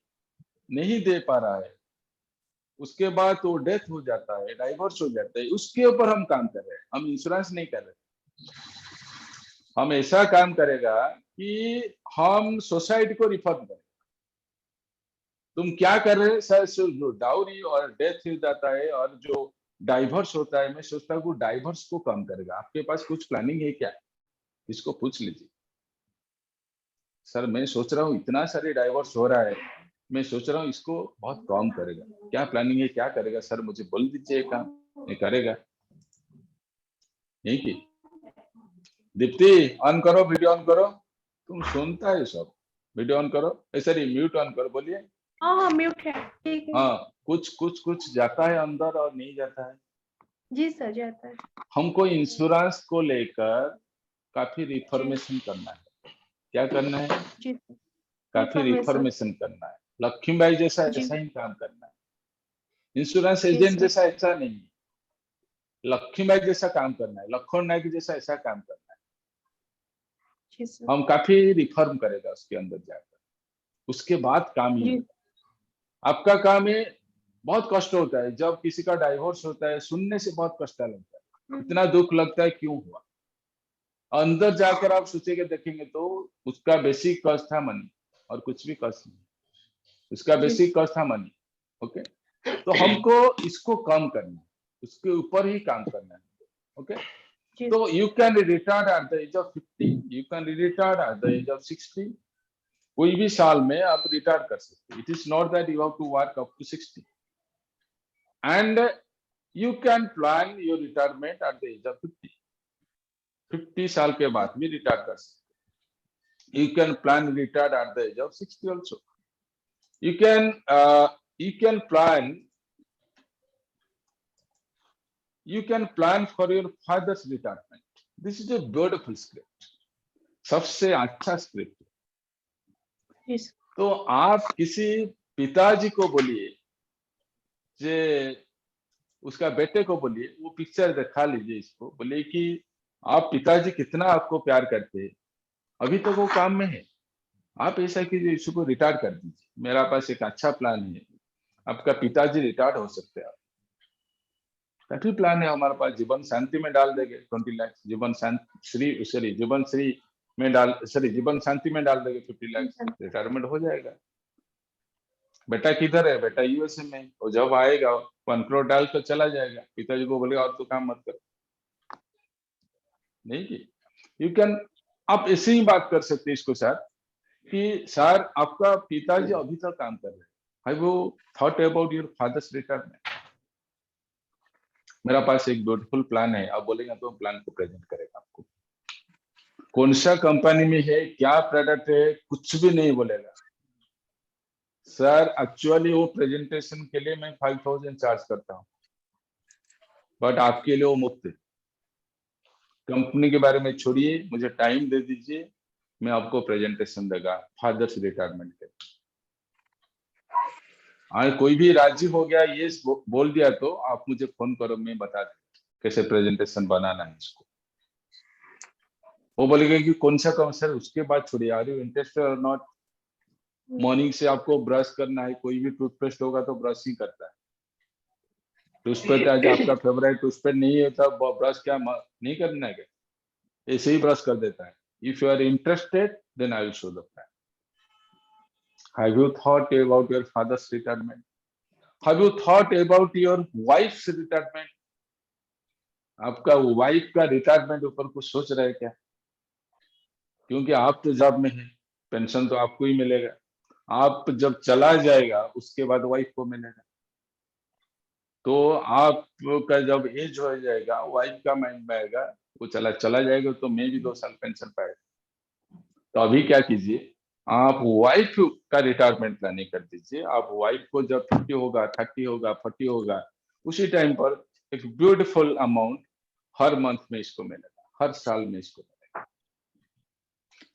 Speaker 1: नहीं दे पा रहा है, उसके बाद तो डेथ हो जाता है, डाइवोर्स हो जाता है, उसके ऊपर हम काम कर रहे हैं। हम इंश्योरेंस नहीं कर रहे। हम ऐसा काम करेगा कि हम सोसाइटी को रिफर करें। तुम क्या कर रहे हैं सर? जो डाउरी और डेथ हो जाता है और जो डाइवोर्स होता है, मैं सोचता हूँ डाइवोर्स को कम करेगा। आपके पास कुछ प्लानिंग है क्या? इसको पूछ लीजिए। सर मैं सोच रहा हूँ इतना सारे डाइवोर्स हो रहा है, मैं सोच रहा हूँ इसको बहुत कम करेगा। क्या प्लानिंग है, क्या करेगा सर? मुझे बोल दीजिए काम, मैं करेगा। यही की दीप्ति ऑन करो, वीडियो ऑन करो। तुम सुनता है सब, वीडियो ऑन करो, सॉरी म्यूट ऑन करो, बोलिए।
Speaker 6: हाँ म्यूट है, ठीक है।
Speaker 1: हाँ, कुछ जाता है अंदर और नहीं जाता है।
Speaker 6: जी सर, जाता है।
Speaker 1: हमको इंश्योरेंस को लेकर काफी रिफॉर्मेशन करना है। क्या करना है?
Speaker 6: जी सर,
Speaker 1: काफी रिफॉर्मेशन करना है। लक्ष्मीबाई जैसा
Speaker 6: जी।
Speaker 1: ऐसा ही काम करना है। इंश्योरेंस
Speaker 6: जी
Speaker 1: एजेंट
Speaker 6: सर।
Speaker 1: जैसा ऐसा नहीं है, लक्ष्मीबाई जैसा काम करना है, लखन नायक जैसा ऐसा काम करना है।
Speaker 6: जी सर।
Speaker 1: हम काफी रिफॉर्म करेगा उसके अंदर जाकर, उसके बाद काम ही
Speaker 6: जी।
Speaker 1: होगा। आपका काम है, बहुत कष्ट होता है जब किसी का डाइवोर्स होता है, सुनने से बहुत कष्ट लगता है, इतना दुख लगता है क्यों हुआ। अंदर जाकर आप सोचेंगे, देखेंगे तो उसका बेसिक कॉज था मनी, और कुछ भी कॉज नहीं। उसका बेसिक कॉज था मनी। ओके, तो हमको इसको कम करना है, उसके ऊपर ही काम करना है। ओके, तो you can retire at the age of 50, you can retire at the age of 60। कोई भी साल में आप रिटायर कर सकते। It is not that you have to work up to 60, and you can plan your retirement at the age of 50। 50 साल के बाद भी रिटायर कर सकते। You can plan retire at the age of 60 also. You can plan for your father's retirement. This is a beautiful script, सबसे अच्छा script.
Speaker 6: Yes.
Speaker 1: तो आप किसी पिताजी को बोलिए जे उसका बेटे को बोलिए, वो पिक्चर दिखा लीजिए इसको, बोलिए कि आप पिताजी कितना आपको प्यार करते हैं, अभी तो वो काम में है, आप ऐसा कीजिए इसको रिटायर कर दीजिए, मेरा पास एक अच्छा प्लान है, आपका पिताजी रिटायर्ड हो सकते हैं, काफी प्लान है हमारे पास, जीवन शांति में डाल देंगे 20 लाख, जीवन शांति में डाल देंगे 50 लाख, रिटायरमेंट हो जाएगा। बेटा किधर है? बेटा यूएसए में है, और जब आएगा 1 करोड़ डाल कर चला जाएगा, पिताजी को बोलेगा और तो काम मत कर, नहीं जी। यू कैन, आप ऐसे ही बात कर सकते हैं इसको सर, कि सर आपका पिताजी अभी तक काम कर रहे हैं, have you thought about your fathers retirement? मेरा पास एक ब्यूटीफुल प्लान है, आप बोलेंगे तो प्लान को प्रेजेंट करेगा आपको, कौन सा कंपनी में है, क्या प्रोडक्ट है, कुछ भी नहीं बोलेगा सर। एक्चुअली वो प्रेजेंटेशन के लिए मैं 5000 चार्ज करता हूँ, बट आपके लिए वो मुफ्त है। कंपनी के बारे में छोड़िए, मुझे टाइम दे दीजिए, मैं आपको प्रेजेंटेशन देगा फादर्स रिटायरमेंट के। आज कोई भी राजी हो गया, ये बोल दिया, तो आप मुझे फोन करो, मैं बता दूं कैसे प्रेजेंटेशन बनाना है इसको। वो बोलेगा कि कौन सा काम सर, उसके बाद छोड़िए, आर यू इंटरेस्टेड और नॉट। मॉर्निंग से आपको ब्रश करना है, कोई भी टूथपेस्ट होगा तो ब्रश ही करता है, टूथपेस्ट आज आपका फेवरेट टूथपेस्ट नहीं है तब ब्रश क्या नहीं करना है क्या, ऐसे ही ब्रश कर देता है। If you are interested then I will show the plan. Have you thought about your father's retirement? Have you thought about your wife's retirement? आपका वाइफ का रिटायरमेंट ऊपर कुछ सोच रहे हैं क्या? क्योंकि आप तो जॉब में हैं, पेंशन तो आपको ही मिलेगा, आप जब चला जाएगा उसके बाद वाइफ को मिलेगा, तो आपका जब एज हो जाएगा, वाइफ का माइंड में आएगा वो चला जाएगा, तो मैं भी 2 साल पेंशन पाएगा। तो अभी क्या कीजिए, आप वाइफ का रिटायरमेंट प्लानिंग कर दीजिए। आप वाइफ को जब 50 होगा, 30 होगा, 40 होगा, उसी टाइम पर एक ब्यूटीफुल अमाउंट हर मंथ में इसको मिलेगा, हर साल में इसको मिलेगा।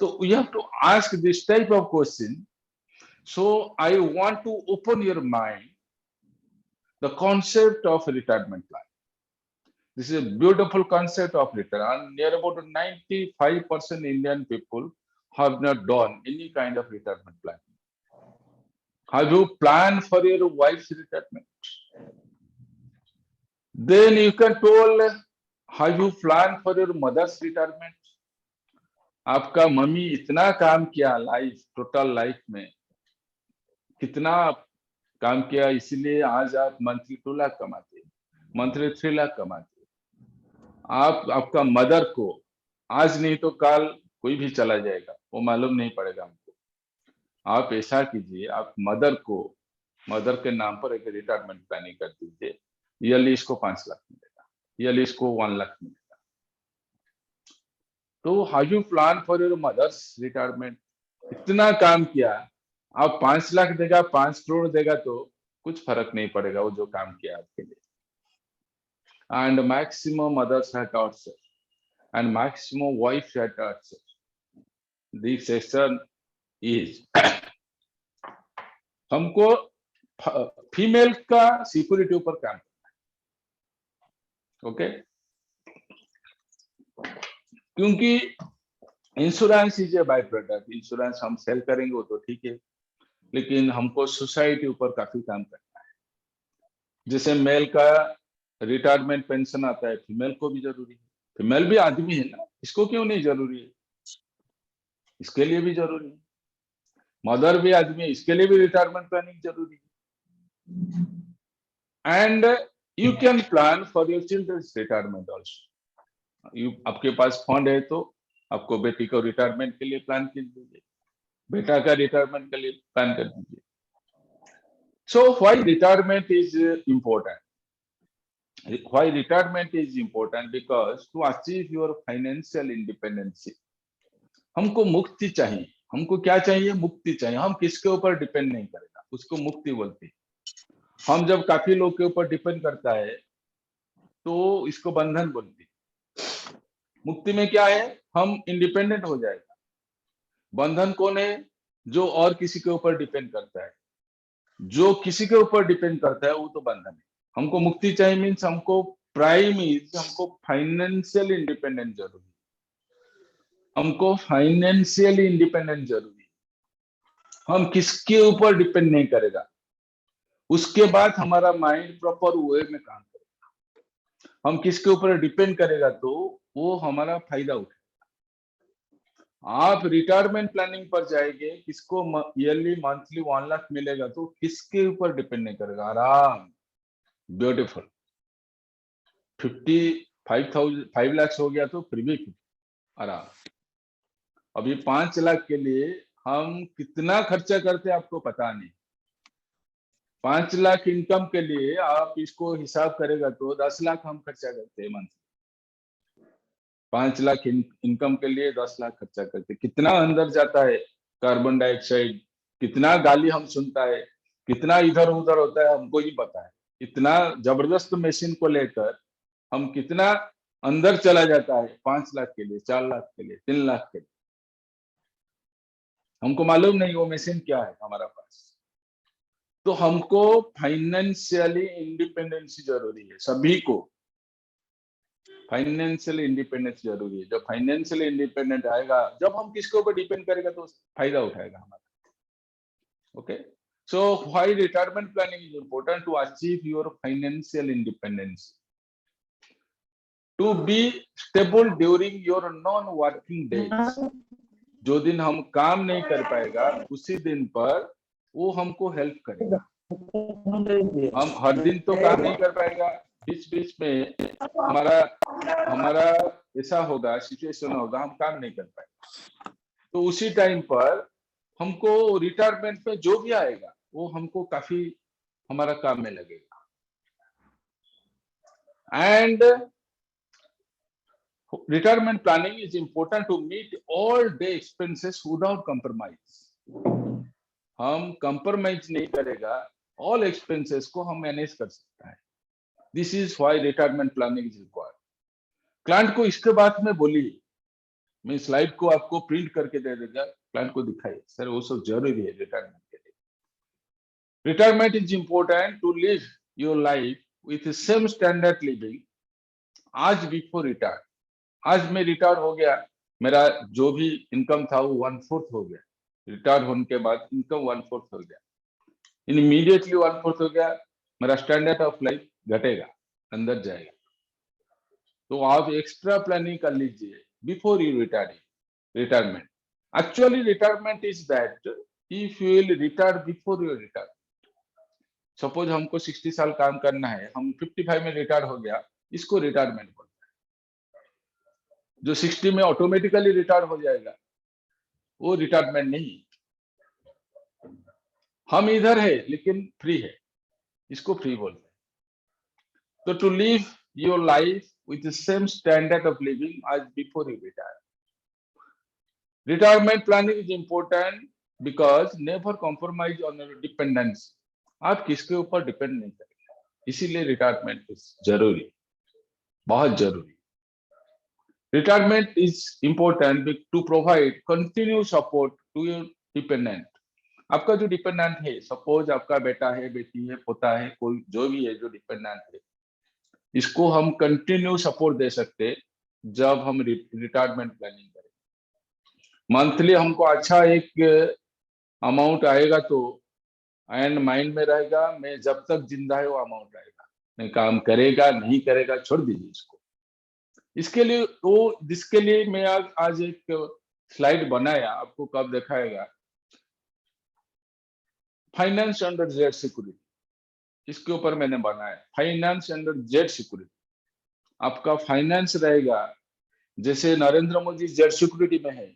Speaker 1: तो you have to ask this type of question. So I want to open your mind the concept of retirement plan. This is a beautiful concept of retirement. Near about 95% Indian people have not done any kind of retirement plan. Have you planned for your wife's retirement? Then you can tell, have you planned for your mother's retirement? आपका mummy इतना काम किया total life में, कितना काम किया, इसलिए आज आप मंथली 2 लाख कमाते, मंथली 3 लाख कमाते। आपका मदर को आज नहीं तो कल कोई भी चला जाएगा, वो मालूम नहीं पड़ेगा हमको। आप ऐसा कीजिए, आप मदर के नाम पर एक रिटायरमेंट प्लानिंग कर दीजिए, ईयरली इसको 5 लाख मिलेगा, ईयरली इसको 1 लाख मिलेगा। तो how you plan for your mother's retirement? इतना काम किया, आप 5 लाख देगा, 5 करोड़ देगा, तो कुछ फर्क नहीं पड़ेगा वो जो काम किया आपके लिए। And maximum mothers have torture, and maximum wives have torture. This session is हमको फीमेल का सिक्योरिटी ऊपर काम करना है, ओके? क्योंकि insurance is a by product, insurance हम सेल करेंगे वो तो ठीक है, लेकिन हमको सोसाइटी ऊपर काफी काम करना है। जैसे मेल का रिटायरमेंट पेंशन आता है, फीमेल को भी जरूरी है, फीमेल भी आदमी है ना, इसको क्यों नहीं जरूरी है? इसके लिए भी जरूरी है। मदर भी आदमी है, इसके लिए भी रिटायरमेंट प्लानिंग जरूरी है। And you can plan for your children's retirement also. आपके पास फंड है तो आपको बेटी को रिटायरमेंट के लिए प्लान कर दीजिए, बेटा का रिटायरमेंट के लिए प्लान कर दीजिए। सो why retirement is important? Why retirement is important? Because to achieve your financial independence, हमको मुक्ति चाहिए। हमको क्या चाहिए? मुक्ति चाहिए। हम किसके ऊपर डिपेंड नहीं करेगा, उसको मुक्ति बोलते हैं। हम जब काफी लोग के ऊपर डिपेंड करता है तो इसको बंधन बोलते हैं। मुक्ति में क्या है? हम इंडिपेंडेंट हो जाएगा। बंधन कौन है? जो और किसी के ऊपर डिपेंड करता है। जो किसी के ऊपर डिपेंड करता है वो तो बंधन है। हमको मुक्ति चाहिए मीन्स हमको प्राइम इज हमको फाइनेंशियल इंडिपेंडेंट जरूरी, हमको फाइनेंशियल इंडिपेंडेंट जरूरी, हम किसके ऊपर डिपेंड नहीं करेगा। उसके बाद हमारा माइंड प्रॉपर वे में काम करेगा। हम किसके ऊपर डिपेंड करेगा तो वो हमारा फायदा उठाएगा। आप रिटायरमेंट प्लानिंग पर जाएंगे, किसको ईयरली मंथली 1 लाख मिलेगा तो किसके ऊपर डिपेंड नहीं करेगा, आराम, ब्यूटीफुल। 5 लाख हो गया तो फिर भी आराम। अभी 5 लाख के लिए हम कितना खर्चा करते हैं आपको पता नहीं। 5 लाख इनकम के लिए आप इसको हिसाब करेगा तो 10 लाख हम खर्चा करते हैं मंथ। 5 लाख इनकम के लिए 10 लाख खर्चा करते हैं। कितना अंदर जाता है कार्बन डाइऑक्साइड, कितना गाली हम सुनता है, कितना इधर उधर होता है हमको ही पता है। इतना जबरदस्त मशीन को लेकर हम कितना अंदर चला जाता है 5 लाख के लिए, 4 लाख के लिए, 3 लाख के लिए, हमको मालूम नहीं वो मशीन क्या है हमारा पास। तो हमको फाइनेंशियली इंडिपेंडेंस जरूरी है, सभी को फाइनेंशियल इंडिपेंडेंस जरूरी है। जब फाइनेंशियल इंडिपेंडेंट आएगा, जब हम किसके ऊपर डिपेंड करेगा तो फायदा उठाएगा हमारा। Okay, so why retirement planning is important to achieve your financial independence, to be stable during your non working days. जो दिन हम काम नहीं कर पाएगा उसी दिन पर वो हमको हेल्प करेगा। हम हर दिन तो काम नहीं कर पाएगा, बीच बीच में हमारा ऐसा होगा, सिचुएशन होगा हम काम नहीं कर पाएगा, तो उसी टाइम पर हमको रिटायरमेंट पे जो भी आएगा वो हमको काफी हमारा काम में लगेगा। And retirement planning is important to meet all day expenses without compromise. हम compromise नहीं करेगा, all expenses को हम मैनेज कर सकता है। This is why retirement planning is required. Client को इसके बाद में बोलिए, मैं स्लाइड को आपको प्रिंट करके दे देगा, क्लाइंट को दिखाइए, सर वो सब जरूरी है रिटायरमेंट के लिए। Retirement is important to live your life with same standard living as before retire. आज मैं रिटायर हो गया, मेरा जो भी इनकम था वो 1/4 हो गया। रिटायर होने के बाद इनकम 1/4 हो गया, इमीडिएटली 1/4 हो गया, मेरा स्टैंडर्ड ऑफ लाइफ घटेगा, अंदर जाएगा। तो आप एक्स्ट्रा प्लानिंग कर लीजिए before you retirement. Actually retirement is that if you will retire before your retire. Suppose हमको 60 साल काम करना है, हम 55 में रिटायर हो गया, इसको रिटायरमेंट बोलते हैं। जो 60 में ऑटोमेटिकली रिटायर हो जाएगा वो रिटायरमेंट नहीं। हम इधर है लेकिन फ्री है, इसको फ्री बोलते हैं। तो to live your life with the same standard of living as before you retire. Retirement planning is important because never compromise on your dependence. आप किसके ऊपर डिपेंड नहीं करेंगे, इसीलिए रिटायरमेंट जरूरी, बहुत जरूरी। Retirement is important to provide continue support to your dependent. आपका जो डिपेंडेंट है, सपोज आपका बेटा है, बेटी है, पोता है, कोई जो भी है जो डिपेंडेंट है, इसको हम कंटिन्यू सपोर्ट दे सकते जब हम रिटायरमेंट प्लानिंग करें। मंथली हमको अच्छा एक अमाउंट आएगा तो एंड माइंड में रहेगा, मैं जब तक जिंदा है वो अमाउंट आएगा, मैं काम करेगा नहीं करेगा छोड़ दीजिए इसको। इसके लिए जिसके लिए मैं आज एक स्लाइड बनाया, आपको कब दिखाएगा, फाइनेंस अंडर जेड सिक्योरिटी, इसके ऊपर मैंने बनाया फाइनेंस अंडर जेड सिक्योरिटी। आपका फाइनेंस रहेगा जैसे नरेंद्र मोदी जेड सिक्योरिटी में है,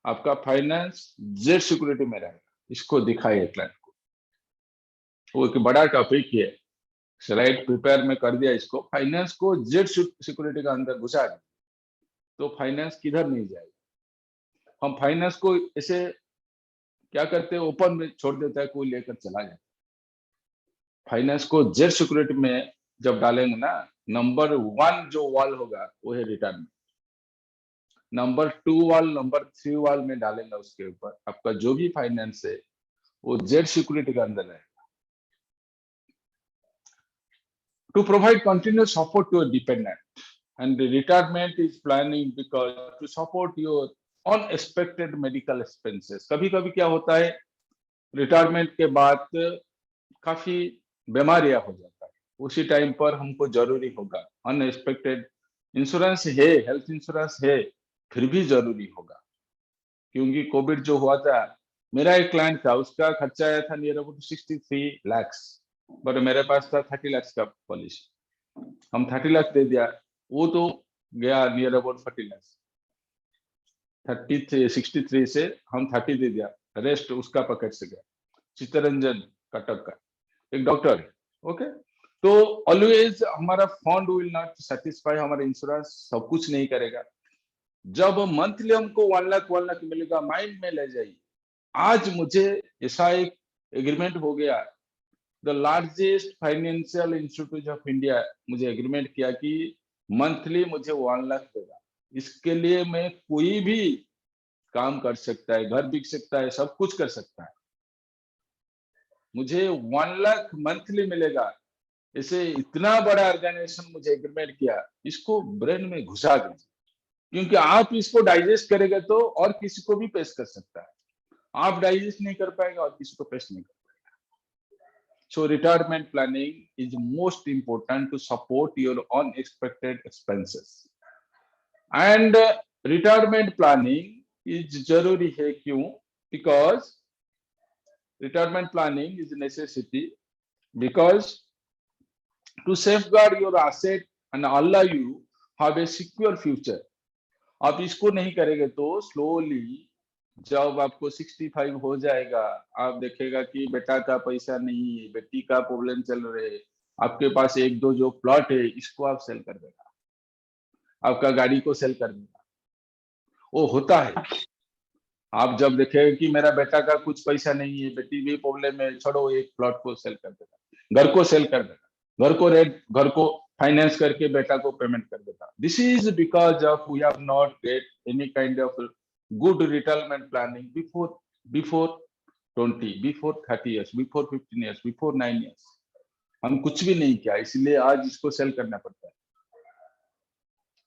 Speaker 1: आपका फाइनेंस जेड सिक्योरिटी में रहेगा। इसको दिखाइए क्लाइंट को, वो एक बड़ा टॉपिक है, स्लाइड प्रिपेयर में कर दिया। इसको फाइनेंस को जेड सिक्योरिटी का अंदर घुसा दिया तो फाइनेंस किधर नहीं जाएगा। हम फाइनेंस को ऐसे क्या करते हैं, ओपन में छोड़ देता है, कोई लेकर चला जाता है। फाइनेंस को जेड सिक्योरिटी में जब डालेंगे ना, नंबर 1 जो वॉल होगा वो है return, number 2 wall, number 3 wall में डालेंगे, उसके ऊपर आपका जो भी फाइनेंस है वो जेड सिक्योरिटी के अंदर रहेगा। to provide continuous support to a dependent. And the retirement is planning because to support your unexpected medical expenses. कभी कभी क्या होता है, रिटायरमेंट के बाद काफी बीमारियां हो जाता है, उसी टाइम पर हमको जरूरी होगा अनएक्सपेक्टेड इंश्योरेंस है, हेल्थ इंश्योरेंस है, फिर भी जरूरी होगा, क्योंकि कोविड जो हुआ था, मेरा एक क्लाइंट था, उसका खर्चा आया था नियर अबाउट 63 लाख, बट मेरे पास था 30 लाख का पॉलिसी, हम 30 लाख दे दिया, वो तो गया नियर अबाउट 40 लाख, 63 से हम 30 दे दिया, रेस्ट उसका पॉकेट से गया। चित्तरंजन कटक का एक डॉक्टर है, ओके। तो ऑलवेज हमारा फंड विल नॉट सेटिस्फाई, हमारा इंश्योरेंस सब कुछ नहीं करेगा। जब मंथली हमको 1 लाख मिलेगा, माइंड में ले जाइए, आज मुझे ऐसा एक एग्रीमेंट हो गया, the largest financial institute of India मुझे एग्रीमेंट किया कि मंथली मुझे 1 लाख देगा। इसके लिए मैं कोई भी काम कर सकता है, घर बिक सकता है, सब कुछ कर सकता है, मुझे 1 लाख मंथली मिलेगा। इसे इतना बड़ा ऑर्गेनाइजेशन मुझे एग्रीमेंट किया, इसको ब्रेन में घुसा दीजिए, क्योंकि आप इसको डाइजेस्ट करेंगे तो और किसी को भी पेश कर सकता है, आप डाइजेस्ट नहीं कर पाएगा और किसी को पेश नहीं कर पाएगा। So retirement planning is most important to support your unexpected expenses. And retirement planning is जरूरी है, क्यों? Because retirement planning is a necessity because to safeguard your asset and allow you have a secure future. आप इसको नहीं करेंगे तो slowly जब आपको 65 हो जाएगा, आप देखेगा कि बेटा का पैसा नहीं है, बेटी का प्रॉब्लम चल रहे, आपके पास एक दो जो प्लॉट है इसको आप सेल कर देगा, आपका गाड़ी को सेल कर देगा, वो होता है। आप जब देखेंगे कि मेरा बेटा का कुछ पैसा नहीं है, बेटी भी प्रॉब्लम है, छोड़ो एक प्लॉट को सेल कर देगा, घर को सेल कर देगा, घर को फाइनेंस करके बेटा को पेमेंट कर देगा। This is because of we have not get any kind of good retirement planning before 20, before 30 years, before 15 years, before 9 years, हम कुछ भी नहीं किया, इसलिए आज इसको सेल करना पड़ता है।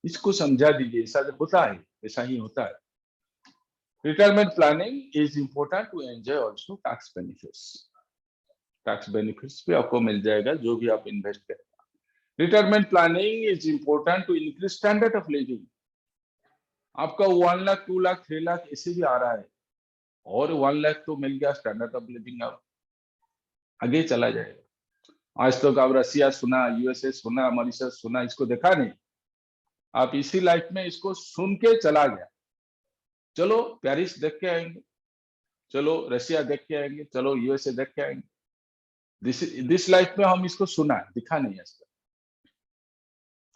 Speaker 1: इसको समझा दीजिए, ऐसा होता है, ऐसा ही होता है। Retirement planning is important to enjoy also tax benefits. Tax benefits भी आपको मिल जाएगा जो भी आप इन्वेस्ट करेगा। Retirement planning is important to increase standard of living. आपका 1 लाख, 2 लाख, 3 लाख ऐसे भी आ रहा है, और 1 लाख तो मिल गया, स्टैंडर्ड ऑफ लिविंग आप आगे चला जाएगा। आज तक आप रसिया सुना, यूएसए सुना, मॉरिशस सुना, इसको देखा नहीं, आप इसी लाइफ में इसको सुन के चला गया। चलो पेरिस देख के आएंगे, चलो रशिया देख के आएंगे, चलो यूएसए देख के आएंगे। दिस लाइफ में हम इसको सुना, दिखा नहीं है,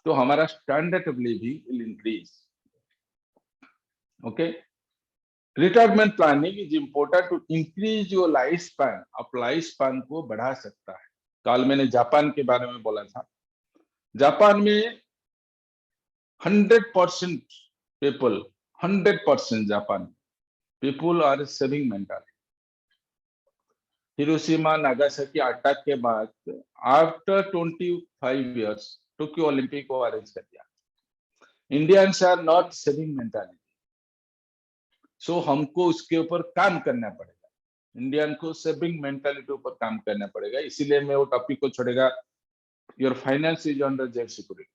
Speaker 1: तो हमारा standard of living will increase. Okay, retirement planning is important to increase your life span. आप लाइफ स्पैन को बढ़ा सकता है। कल मैंने जापान के बारे में बोला था, जापान में 100% people, 100% Japan people are saving mentality. Hiroshima Nagasaki attack के बाद आफ्टर 25 इयर्स टोक्यो ओलंपिक को अरेंज कर दिया। Indians are not saving mentality, so हमको उसके ऊपर काम करना पड़ेगा, इंडियन को सेविंग मेंटालिटी ऊपर काम करना पड़ेगा। इसीलिए मैं वो टॉपिक को छोड़ेगा, your finance is under Z security.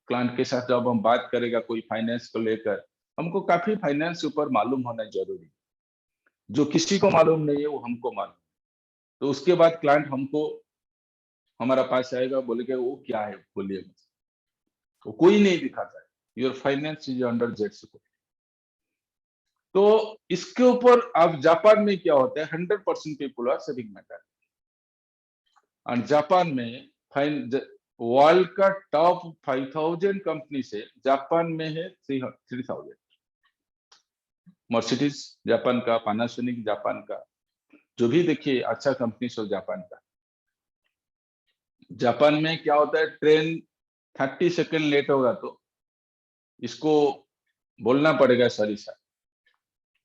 Speaker 1: Client के साथ जब हम बात करेगा कोई फाइनेंस को लेकर, हमको काफी फाइनेंस ऊपर मालूम होना जरूरी, जो किसी को मालूम नहीं है वो हमको मालूम। तो उसके बाद क्लाइंट हमको हमारा पास आएगा, बोलेगा वो क्या है, बोलिए, तो कोई नहीं दिखाता है। Your finance is under Z security. तो इसके ऊपर अब जापान में क्या होता है, 100% पीपल आर सेविंग मेंटालिटी। और जापान में वर्ल्ड का टॉप 5000 कंपनी से जापान में है 3000। मर्सिडीज जापान का, पैनासोनिक जापान का, जो भी देखिए अच्छा कंपनी सब जापान का। जापान में क्या होता है, ट्रेन 30 सेकंड लेट होगा तो इसको बोलना पड़ेगा सॉरी सर,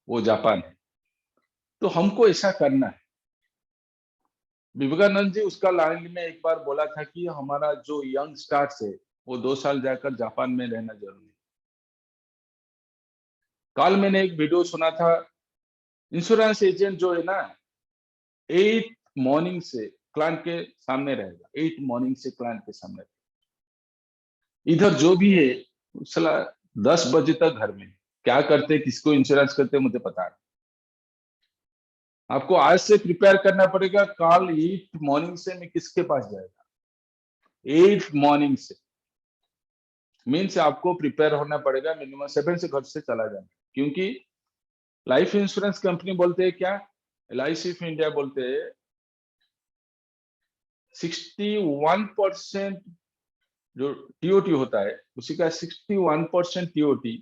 Speaker 1: वो जापान है। तो हमको ऐसा करना है, विवेकानंद जी उसका लाइन में एक बार बोला था कि हमारा जो यंग स्टार्स है वो 2 साल जाकर जापान में रहना जरूरी है। कल मैंने एक वीडियो सुना था, इंश्योरेंस एजेंट जो है ना 8 मॉर्निंग से क्लाइंट के सामने रहेगा, 8 मॉर्निंग से क्लाइंट के सामने रहेगा। इधर जो भी है साला 10 बजे तक घर में क्या करते, किसको इंश्योरेंस करते मुझे पता है। आपको आज से प्रिपेयर करना पड़ेगा, कल 8 मॉर्निंग से मैं किसके पास जाएगा, 8 मॉर्निंग से मीन्स आपको प्रिपेयर होना पड़ेगा, मिनिमम 7 से घर से चला जाना, क्योंकि लाइफ इंश्योरेंस कंपनी बोलते हैं क्या, LIC ऑफ इंडिया बोलते हैं 61% जो टीओटी होता है उसी का 61% टीओटी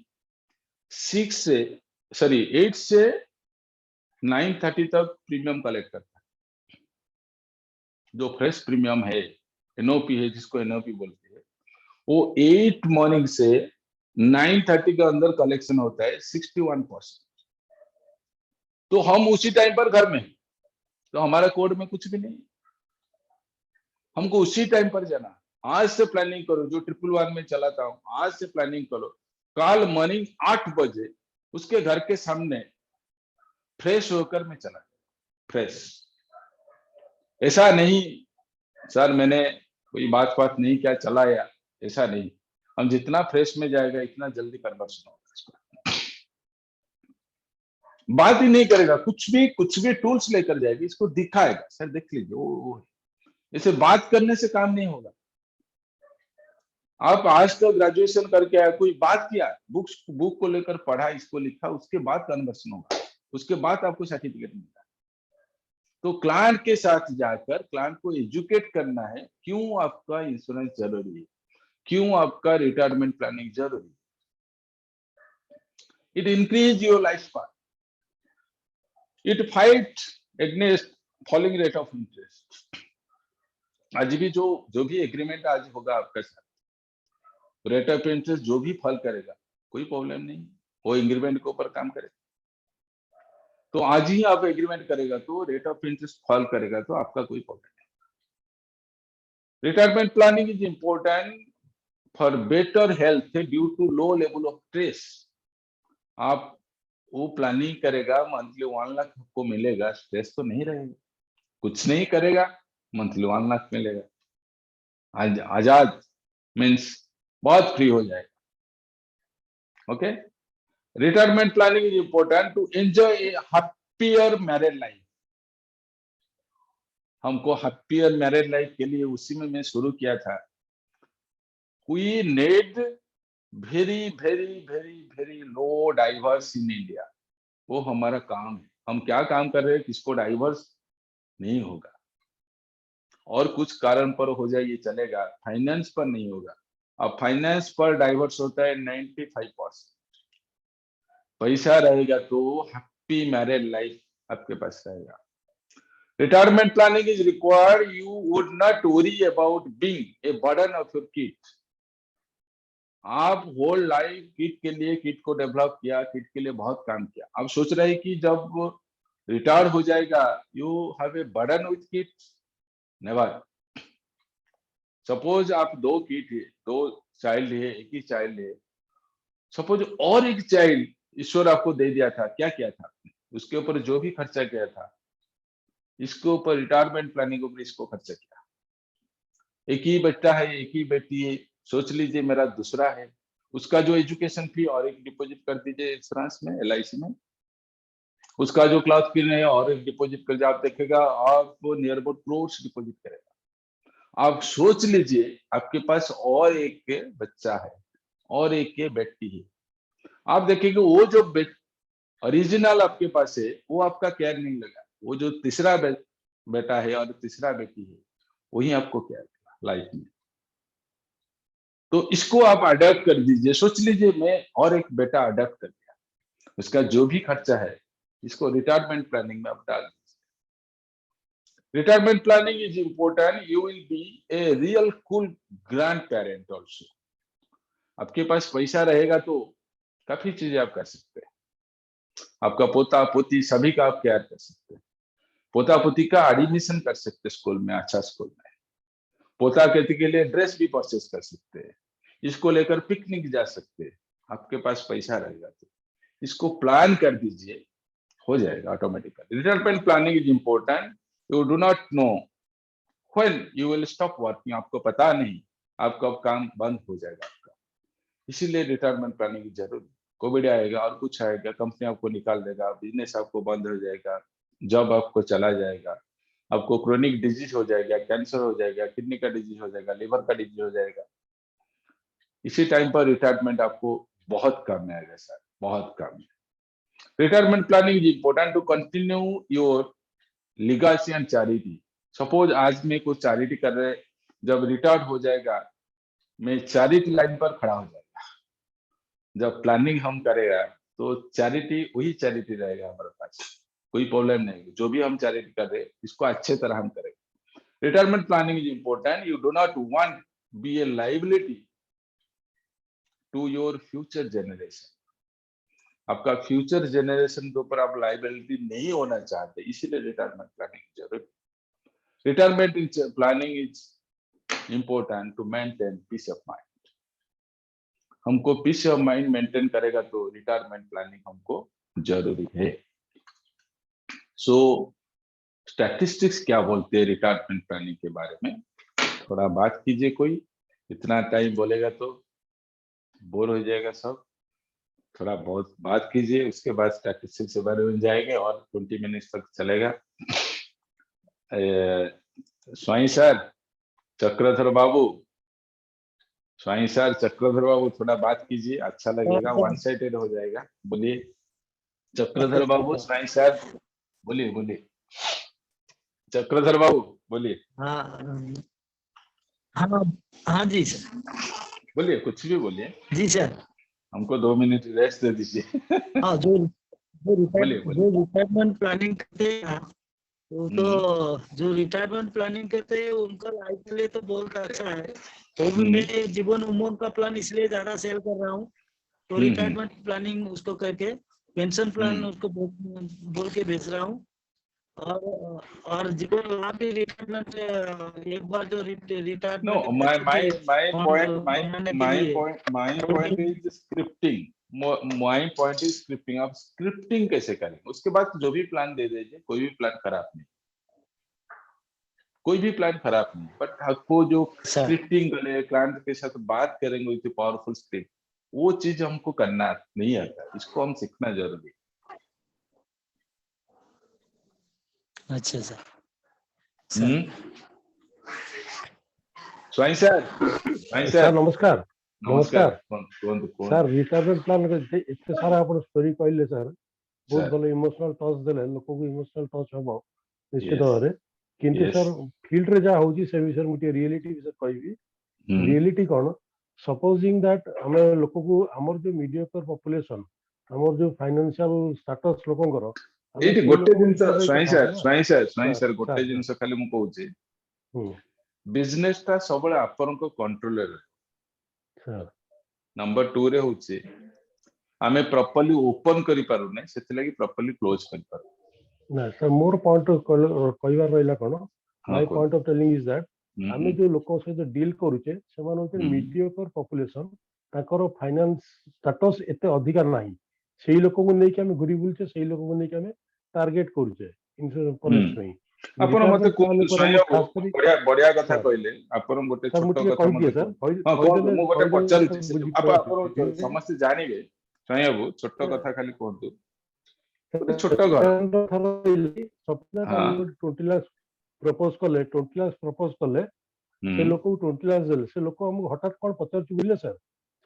Speaker 1: 8 से 9:30 तक प्रीमियम कलेक्ट करता है। जो फ्रेश प्रीमियम है, एनओपी है, जिसको एनओपी बोलते हैं, वो 8 मॉर्निंग से 9:30 के अंदर कलेक्शन होता है 61%। तो हम उसी टाइम पर घर में, तो हमारा कोड में कुछ भी नहीं, हमको उसी टाइम पर जाना। आज से प्लानिंग करो, जो 111 में चलाता हूँ, आज से प्लानिंग करो, कल मॉर्निंग 8 बजे उसके घर के सामने फ्रेश होकर मैं चला, फ्रेश। ऐसा नहीं सर मैंने कोई बात नहीं किया चलाया, ऐसा नहीं। हम जितना फ्रेश में जाएगा इतना जल्दी कन्वर्शन होगा इसको। बात ही नहीं करेगा, कुछ भी टूल्स लेकर जाएगी, इसको दिखाएगा, सर देख लीजिए वो इसे बात करने से काम नहीं होगा। आप आज तक ग्रेजुएशन करके आए, कोई बात किया, बुक को लेकर पढ़ा, इसको लिखा, उसके बाद कन्वर्शन होगा, उसके बाद आपको सर्टिफिकेट मिलता है। तो क्लाइंट के साथ जाकर क्लाइंट को एजुकेट करना है, क्यों आपका इंश्योरेंस जरूरी है, क्यों आपका रिटायरमेंट प्लानिंग जरूरी है। It increase your life span, it fight against falling rate of interest. आज भी जो भी एग्रीमेंट आज होगा आपका साथ, रेट ऑफ इंटरेस्ट जो भी फॉल करेगा कोई प्रॉब्लम नहीं, वो एग्रीमेंट के ऊपर काम करेगा। तो आज ही आप एग्रीमेंट करेगा तो रेट ऑफ इंटरेस्ट फॉल करेगा तो आपका कोई प्रॉब्लम नहीं। Retirement planning is important for better health due to low level of stress. आप वो प्लानिंग करेगा, मंथली 1 लाख आपको मिलेगा, स्ट्रेस तो नहीं रहेगा, कुछ नहीं करेगा मंथली 1 लाख मिलेगा, आज आजाद मीन्स बहुत फ्री हो जाएगा। Okay, retirement planning is important to enjoy a happier married life. हमको हैप्पियर मैरिड लाइफ के लिए उसी में मैं शुरू किया था। We need very very very very low divorce in India, वो हमारा काम है। हम क्या काम कर रहे हैं, किसको डाइवर्स नहीं होगा, और कुछ कारण पर हो जाए ये चलेगा, फाइनेंस पर नहीं होगा। अब फाइनेंस पर डाइवर्स होता है 95%। पैसा रहेगा तो हैप्पी मैरिड लाइफ आपके पास रहेगा। Retirement planning is required, you would not worry about being a burden of your kid. आप होल लाइफ किड को डेवलप किया, किड के लिए बहुत काम किया, आप सोच रहे हैं कि जब रिटायर हो जाएगा you have a burden with kids, never. Suppose आप 2 किड है, 2 चाइल्ड है, एक ही चाइल्ड है, सपोज और एक चाइल्ड ईश्वर आपको दे दिया था, क्या किया था आपने, उसके ऊपर जो भी खर्चा किया था, इसके ऊपर रिटायरमेंट प्लानिंग ऊपर इसको खर्चा किया। एक ही बेटा है, एक ही बेटी है, सोच लीजिए मेरा दूसरा है, उसका जो एजुकेशन फी और एक डिपॉजिट कर दीजिए इंश्योरेंस में, LIC में, उसका जो क्लास फी है और एक डिपॉजिट कर दीजिए, आप देखेगा आप नियर अबाउट क्रोर्स डिपॉजिट करेगा। आप सोच लीजिए आपके पास और एक बच्चा है और एक बेटी है, आप देखेंगे वो जो ओरिजिनल आपके पास है वो आपका केयर नहीं लगा, वो जो तीसरा बेटा है और तीसरा बेटी है वही आपको केयर लगा लाइफ में। तो इसको आप अडॉप्ट कर दीजिए, सोच लीजिए मैं और एक बेटा अडॉप्ट कर दिया, उसका जो भी खर्चा है इसको रिटायरमेंट प्लानिंग में आप डाल दीजिए। Retirement planning is important, you will be a real cool grand parent also. आपके पास पैसा रहेगा तो काफी चीजें आप कर सकते हैं, आपका पोता पोती सभी का आप केयर कर सकते हैं। पोता पोती का एडमिशन कर सकते स्कूल में, अच्छा स्कूल में। पोता कहती के लिए ड्रेस भी परचेस कर सकते हैं, इसको लेकर पिकनिक जा सकते हैं, आपके पास पैसा रहेगा तो इसको प्लान कर दीजिए, हो जाएगा automatically. Retirement planning is important. You do not know when you will stop working, आपको पता नहीं आप कब काम बंद हो जाएगा आपका, इसीलिए रिटायरमेंट प्लानिंग जरूरी। कोविड आएगा और कुछ आएगा, कंपनी आपको निकाल देगा, बिजनेस आपको बंद हो जाएगा, जॉब आपको चला जाएगा, आपको क्रोनिक डिजीज हो जाएगा, कैंसर हो जाएगा, किडनी का डिजीज हो जाएगा, लिवर का डिजीज हो जाएगा, इसी टाइम पर रिटायरमेंट आपको बहुत कम आएगा सर, बहुत कम। Retirement planning is important to continue your legacy and charity. Suppose आज मैं कुछ चैरिटी कर रहे, जब रिटायर्ड हो जाएगा मैं चैरिटी लाइन पर खड़ा हो जाएगा। जब प्लानिंग हम करेगा तो चैरिटी वही चैरिटी रहेगा हमारे पास, कोई प्रॉब्लम नहीं। जो भी हम चैरिटी कर रहे इसको अच्छे तरह हम करेंगे। Retirement planning is important. You do not want be a liability to your future generation. आपका फ्यूचर जनरेशन के ऊपर आप लाइबिलिटी नहीं होना चाहते, इसीलिए रिटायरमेंट प्लानिंग जरूरी। Retirement planning is important to maintain peace of mind. हमको पीस ऑफ माइंड मेंटेन करेगा तो रिटायरमेंट प्लानिंग हमको जरूरी है। सो स्टैटिस्टिक्स क्या बोलते हैं रिटायरमेंट प्लानिंग के बारे में, थोड़ा बात कीजिए। कोई इतना टाइम बोलेगा तो बोर हो जाएगा सब, थोड़ा बहुत बात कीजिए, उसके बाद स्टैटिस्टिक्स के बारे में जाएंगे और 20 मिनट्स तक चलेगा। स्वाई सर, चक्रधर बाबू, स्वाई सर, चक्रधर बाबू थोड़ा बात कीजिए, अच्छा लगेगा, वन साइडेड हो जाएगा। बोलिए चक्रधर बाबू, स्वाई सर बोलिए, बोलिए चक्रधर बाबू बोलिए।
Speaker 4: हाँ हाँ हाँ जी सर,
Speaker 1: बोलिए, कुछ भी बोलिए,
Speaker 4: जी सर।
Speaker 1: हमको 2 मिनट रेस्ट दे दीजिए।
Speaker 4: हाँ,
Speaker 1: बोलिए, बोलिए।
Speaker 4: जो रिटायरमेंट प्लानिंग करते हैं तो जो रिटायरमेंट प्लानिंग करते हैं उनका लाइफ के लिए तो बहुत अच्छा है। तो भी मैं जीवन उमंग का प्लान इसलिए ज्यादा सेल कर रहा हूँ, तो रिटायरमेंट प्लानिंग उसको करके पेंशन प्लान उसको बोल के भेज रहा हूँ। और जीवन लाभ भी रिटायरमेंट, एक बार जो retirement
Speaker 1: No, my point is scripting. My point is scripting. आप स्क्रिप्टिंग कैसे करें, उसके बाद जो भी प्लान दे दीजिए, कोई भी प्लान खराब नहीं, कोई भी प्लान खराब नहीं, बट आपको जो स्क्रिप्टिंग करें, क्लाइंट के साथ बात करेंगे विद पावरफुल स्क्रिप्ट, वो चीज हमको करना नहीं आता, इसको हम सीखना जरूरी।
Speaker 4: अच्छा सर।
Speaker 1: स्वाई सर,
Speaker 3: सर नमस्कार। नमस्कार
Speaker 1: सर।
Speaker 3: रिटायरमेंट प्लान एते सारा आपण स्टोरी कहले सर, बहुत भलो इमोशनल टच देले, लोक को इमोशनल टच हबो निश्चित भाବରେ। किंतु सर फील्ड रे जा होजी से विषय मुटे रियलिटी विषय कहबी। रियलिटी कोन, सपोजिंग दैट हमें लोक को हमर जो मीडियोकर पॉपुलेशन, हमर जो फाइनेंशियल स्टेटस लोकंकर
Speaker 1: एटी गोटे दिन स्वाई सर गोटे दिन खाली मु कहूची, बिजनेस ता सबले आपन को कंट्रोल रे। नंबर 2 रे होची हमें प्रॉपर्ली ओपन करि पारु नै, सेति लागि प्रॉपर्ली क्लोज करि पारु
Speaker 3: ना। सर मोर पॉइंट कहबार रहला कोन, my point of telling is that हमें जो लोक से डील करूचे से मान होते मीडियोकर पॉपुलेशन, ताकर फाइनेंस स्टेटस एते अधिकार नाही, सेही लोक को नै कि हम घुरी बुलचे, सेही लोक को नै कि हम टारगेट करूचे इंश्योरेंस पॉलिसी में।
Speaker 1: आपण मते कोन बढ़िया बढ़िया कथा कहले, आपण गोटे छोटो कथा मते सर हां कोन मु गोटे पचारुची, आपण समस्त जानिबे स्वाई बाबू, छोटो कथा खाली कोंतु, छोटो घर सपना
Speaker 3: 20 लाख प्रपोज कले, 20 लाख प्रपोज कले, से लोक 20 लाख देले, से लोक हम हठात कोन पचारची बुझले सर,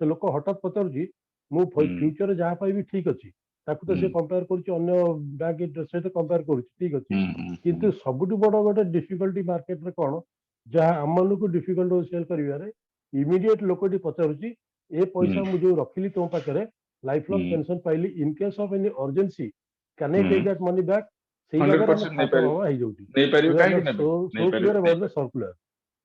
Speaker 3: से लोक हठात पचारची मु फ्यूचर जहा पाई भी ठीक अछि, ताकू तो से कंपेयर करछि अन्य बैंक इंटरेस्ट से कंपेयर करछि, ठीक अछि। किंतु सबुटु बड़ गोटे डिफिकल्टी मार्केट रे कोन, जहा हमन को डिफिकल्ट सेल करिवारे, इमीडिएट लोकटी पचारुछि ए पैसा मु जो रखिली तो पाखरे लाइफ लॉन्ग पेंशन पाइली, in case of any urgency can I take that money back, सेही जगह
Speaker 1: 100% नहीं पारियो काहे कि नहीं पारियो
Speaker 3: सर्कुलर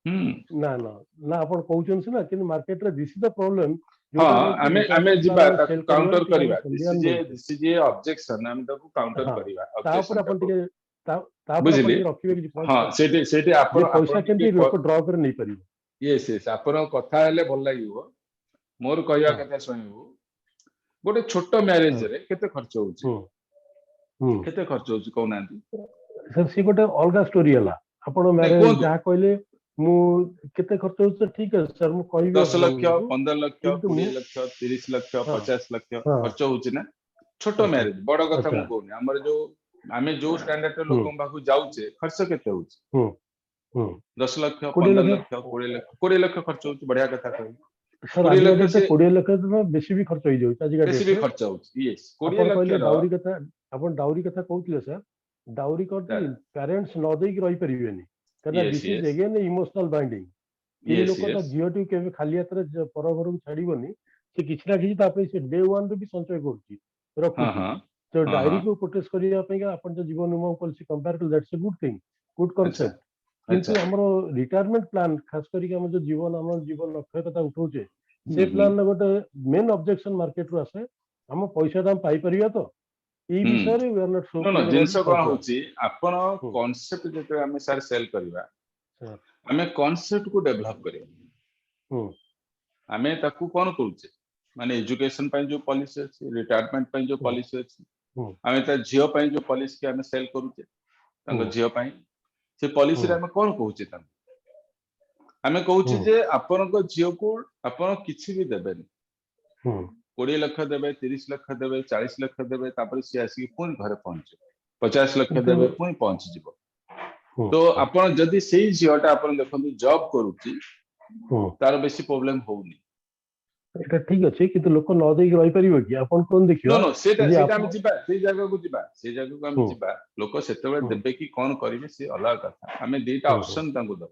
Speaker 3: ना ना ना आपण कहउछन से ना, कि मार्केट रे दिस इज द प्रॉब्लम।
Speaker 1: हां हमें जिबा काउंटर करिवा, दिस इज ए ऑब्जेक्शन, हम ताको काउंटर करिवा,
Speaker 3: तापर आपण टिके तापर
Speaker 1: बुझिली
Speaker 3: अपन रखिबे कि point
Speaker 1: हाँ
Speaker 3: रखिबे।
Speaker 1: सेठी आपण
Speaker 3: जे पैसा
Speaker 1: आपण
Speaker 3: केमती लोक ड्रॉ कर नहीं परिबो।
Speaker 1: यस यस आपण कथा हेले भल लागिवो मोर कहया
Speaker 3: हाँ।
Speaker 1: कथा सुनिबो गोटे छोट मैरिज रे केते खर्च होउची केते खर्च होउची कहनांती
Speaker 3: सर सी गोटे अलगा स्टोरी हला आपण
Speaker 1: नहीं
Speaker 3: मैरिज
Speaker 1: कोन
Speaker 3: जहाँ कहले मु केते खर्च होछ ठीक है सर मु कहबी
Speaker 1: 10 लाख 15 लाख
Speaker 3: किंतु
Speaker 1: 20 लाख 30 लाख
Speaker 3: हाँ
Speaker 1: 50 लाख
Speaker 3: हाँ
Speaker 1: खर्च होउची ना छोट
Speaker 3: अच्छा
Speaker 1: मैरिज बड़ कथा
Speaker 3: अच्छा
Speaker 1: मु कहनी हमर जो आमे जो स्टैंडर्ड
Speaker 3: हम्म
Speaker 1: लोकम पाखु जाउचे खर्च केते होउची
Speaker 3: हम्म हम्म
Speaker 1: 10 लाख
Speaker 3: 20
Speaker 1: 15
Speaker 3: लाख
Speaker 1: लाख 20 लाख खर्च होउची बढ़िया कथा कहली
Speaker 3: सर
Speaker 1: 20
Speaker 3: आज
Speaker 1: लाख
Speaker 3: डेट
Speaker 1: से
Speaker 3: 20 लाख तो बेसी भी खर्च हो जाउछ आज
Speaker 1: बेसी
Speaker 3: डेट
Speaker 1: भी
Speaker 3: रे
Speaker 1: खर्च होउची यस 20
Speaker 3: आपण
Speaker 1: लाख
Speaker 3: कहले
Speaker 1: रो
Speaker 3: डाउरी कथा कहउतिले सर डाउरी करती पेरेंट्स न देई रही परिबेनी कना
Speaker 1: yes
Speaker 3: this is
Speaker 1: yes
Speaker 3: again emotional binding केही
Speaker 1: यस
Speaker 3: लोक ता
Speaker 1: यस
Speaker 3: झियो टू केबे खाली हाथ रे पर घर को छाड़ीबनी से किछि ना किछि तापे से डे 1 रे भी संचय करछि
Speaker 1: हाँ
Speaker 3: रखुछि
Speaker 1: हाँ
Speaker 3: तो
Speaker 1: हाँ
Speaker 3: डायरी
Speaker 1: हाँ
Speaker 3: को प्रोटेस्ट करिया पे अपन जो Jeevan Umang policy compare to that's a good thing good
Speaker 1: अच्छा
Speaker 3: कांसेप्ट किंतु
Speaker 1: अच्छा
Speaker 3: हमरो रिटायरमेंट प्लान खास करी हम जो जीवन लक्ष्य कथा उठौछे से प्लान गोटे मेन ऑब्जेक्शन मार्केट रो आसे हम पैसा दाम पाई परिया तो ई विषय रे we are not so
Speaker 1: no no
Speaker 3: clear about
Speaker 1: जिनस
Speaker 3: द
Speaker 1: कोन
Speaker 3: सर्कुलर
Speaker 1: होची आपण कांसेप्ट जेते हमें सार सेल करबा
Speaker 3: हाँ।
Speaker 1: हमें कांसेप्ट को डेवलप करिया
Speaker 3: हम्म
Speaker 1: हमें ताकू कोन करूचे माने एजुकेशन पय जो पॉलिसी अछि रिटायरमेंट पय जो
Speaker 3: हम्म
Speaker 1: पॉलिसी अछि
Speaker 3: हम्म
Speaker 1: हमें ता जियो पय जो पॉलिसी के हमें सेल करूचे तांको
Speaker 3: हम्म
Speaker 1: जियो पय से पॉलिसी रे हमें कोन कहूचे ता हमें कहूचे जे आपण को जियो को आपण किछि भी देबेनी
Speaker 3: हम्म
Speaker 1: 20 लाख देबे 30 लाख देबे 40 लाख देबे तापर सी आसी पुन घरे पहुंचे 50 लाख
Speaker 3: किंतु
Speaker 1: देबे पुन पहुंच जिवो
Speaker 3: हम्म
Speaker 1: तो आपण जदी सेही जियोटा आपण देखंतु जॉब करूची
Speaker 3: हम्म
Speaker 1: तार बेसी प्रॉब्लम होउनी
Speaker 3: এটা ঠিক আছে কিন্তু লোক ন ଦେଇକି ରହିପାରିବ କି ଆପଣ କୋन
Speaker 1: नो
Speaker 3: ଦେଖିବା
Speaker 1: नो सेटा
Speaker 3: ଯଦି
Speaker 1: सेटा
Speaker 3: ଆପଣ
Speaker 1: हम जिबा से जगह को जिबा से जगह को हम
Speaker 3: ହୁଁ
Speaker 1: जिबा लोक सेतेबे
Speaker 3: ହୁଁ
Speaker 1: देबे कि कोन करिवे से अलग कथा हमें दीटा
Speaker 3: ହୁଁ
Speaker 1: ऑप्शन तांको दबा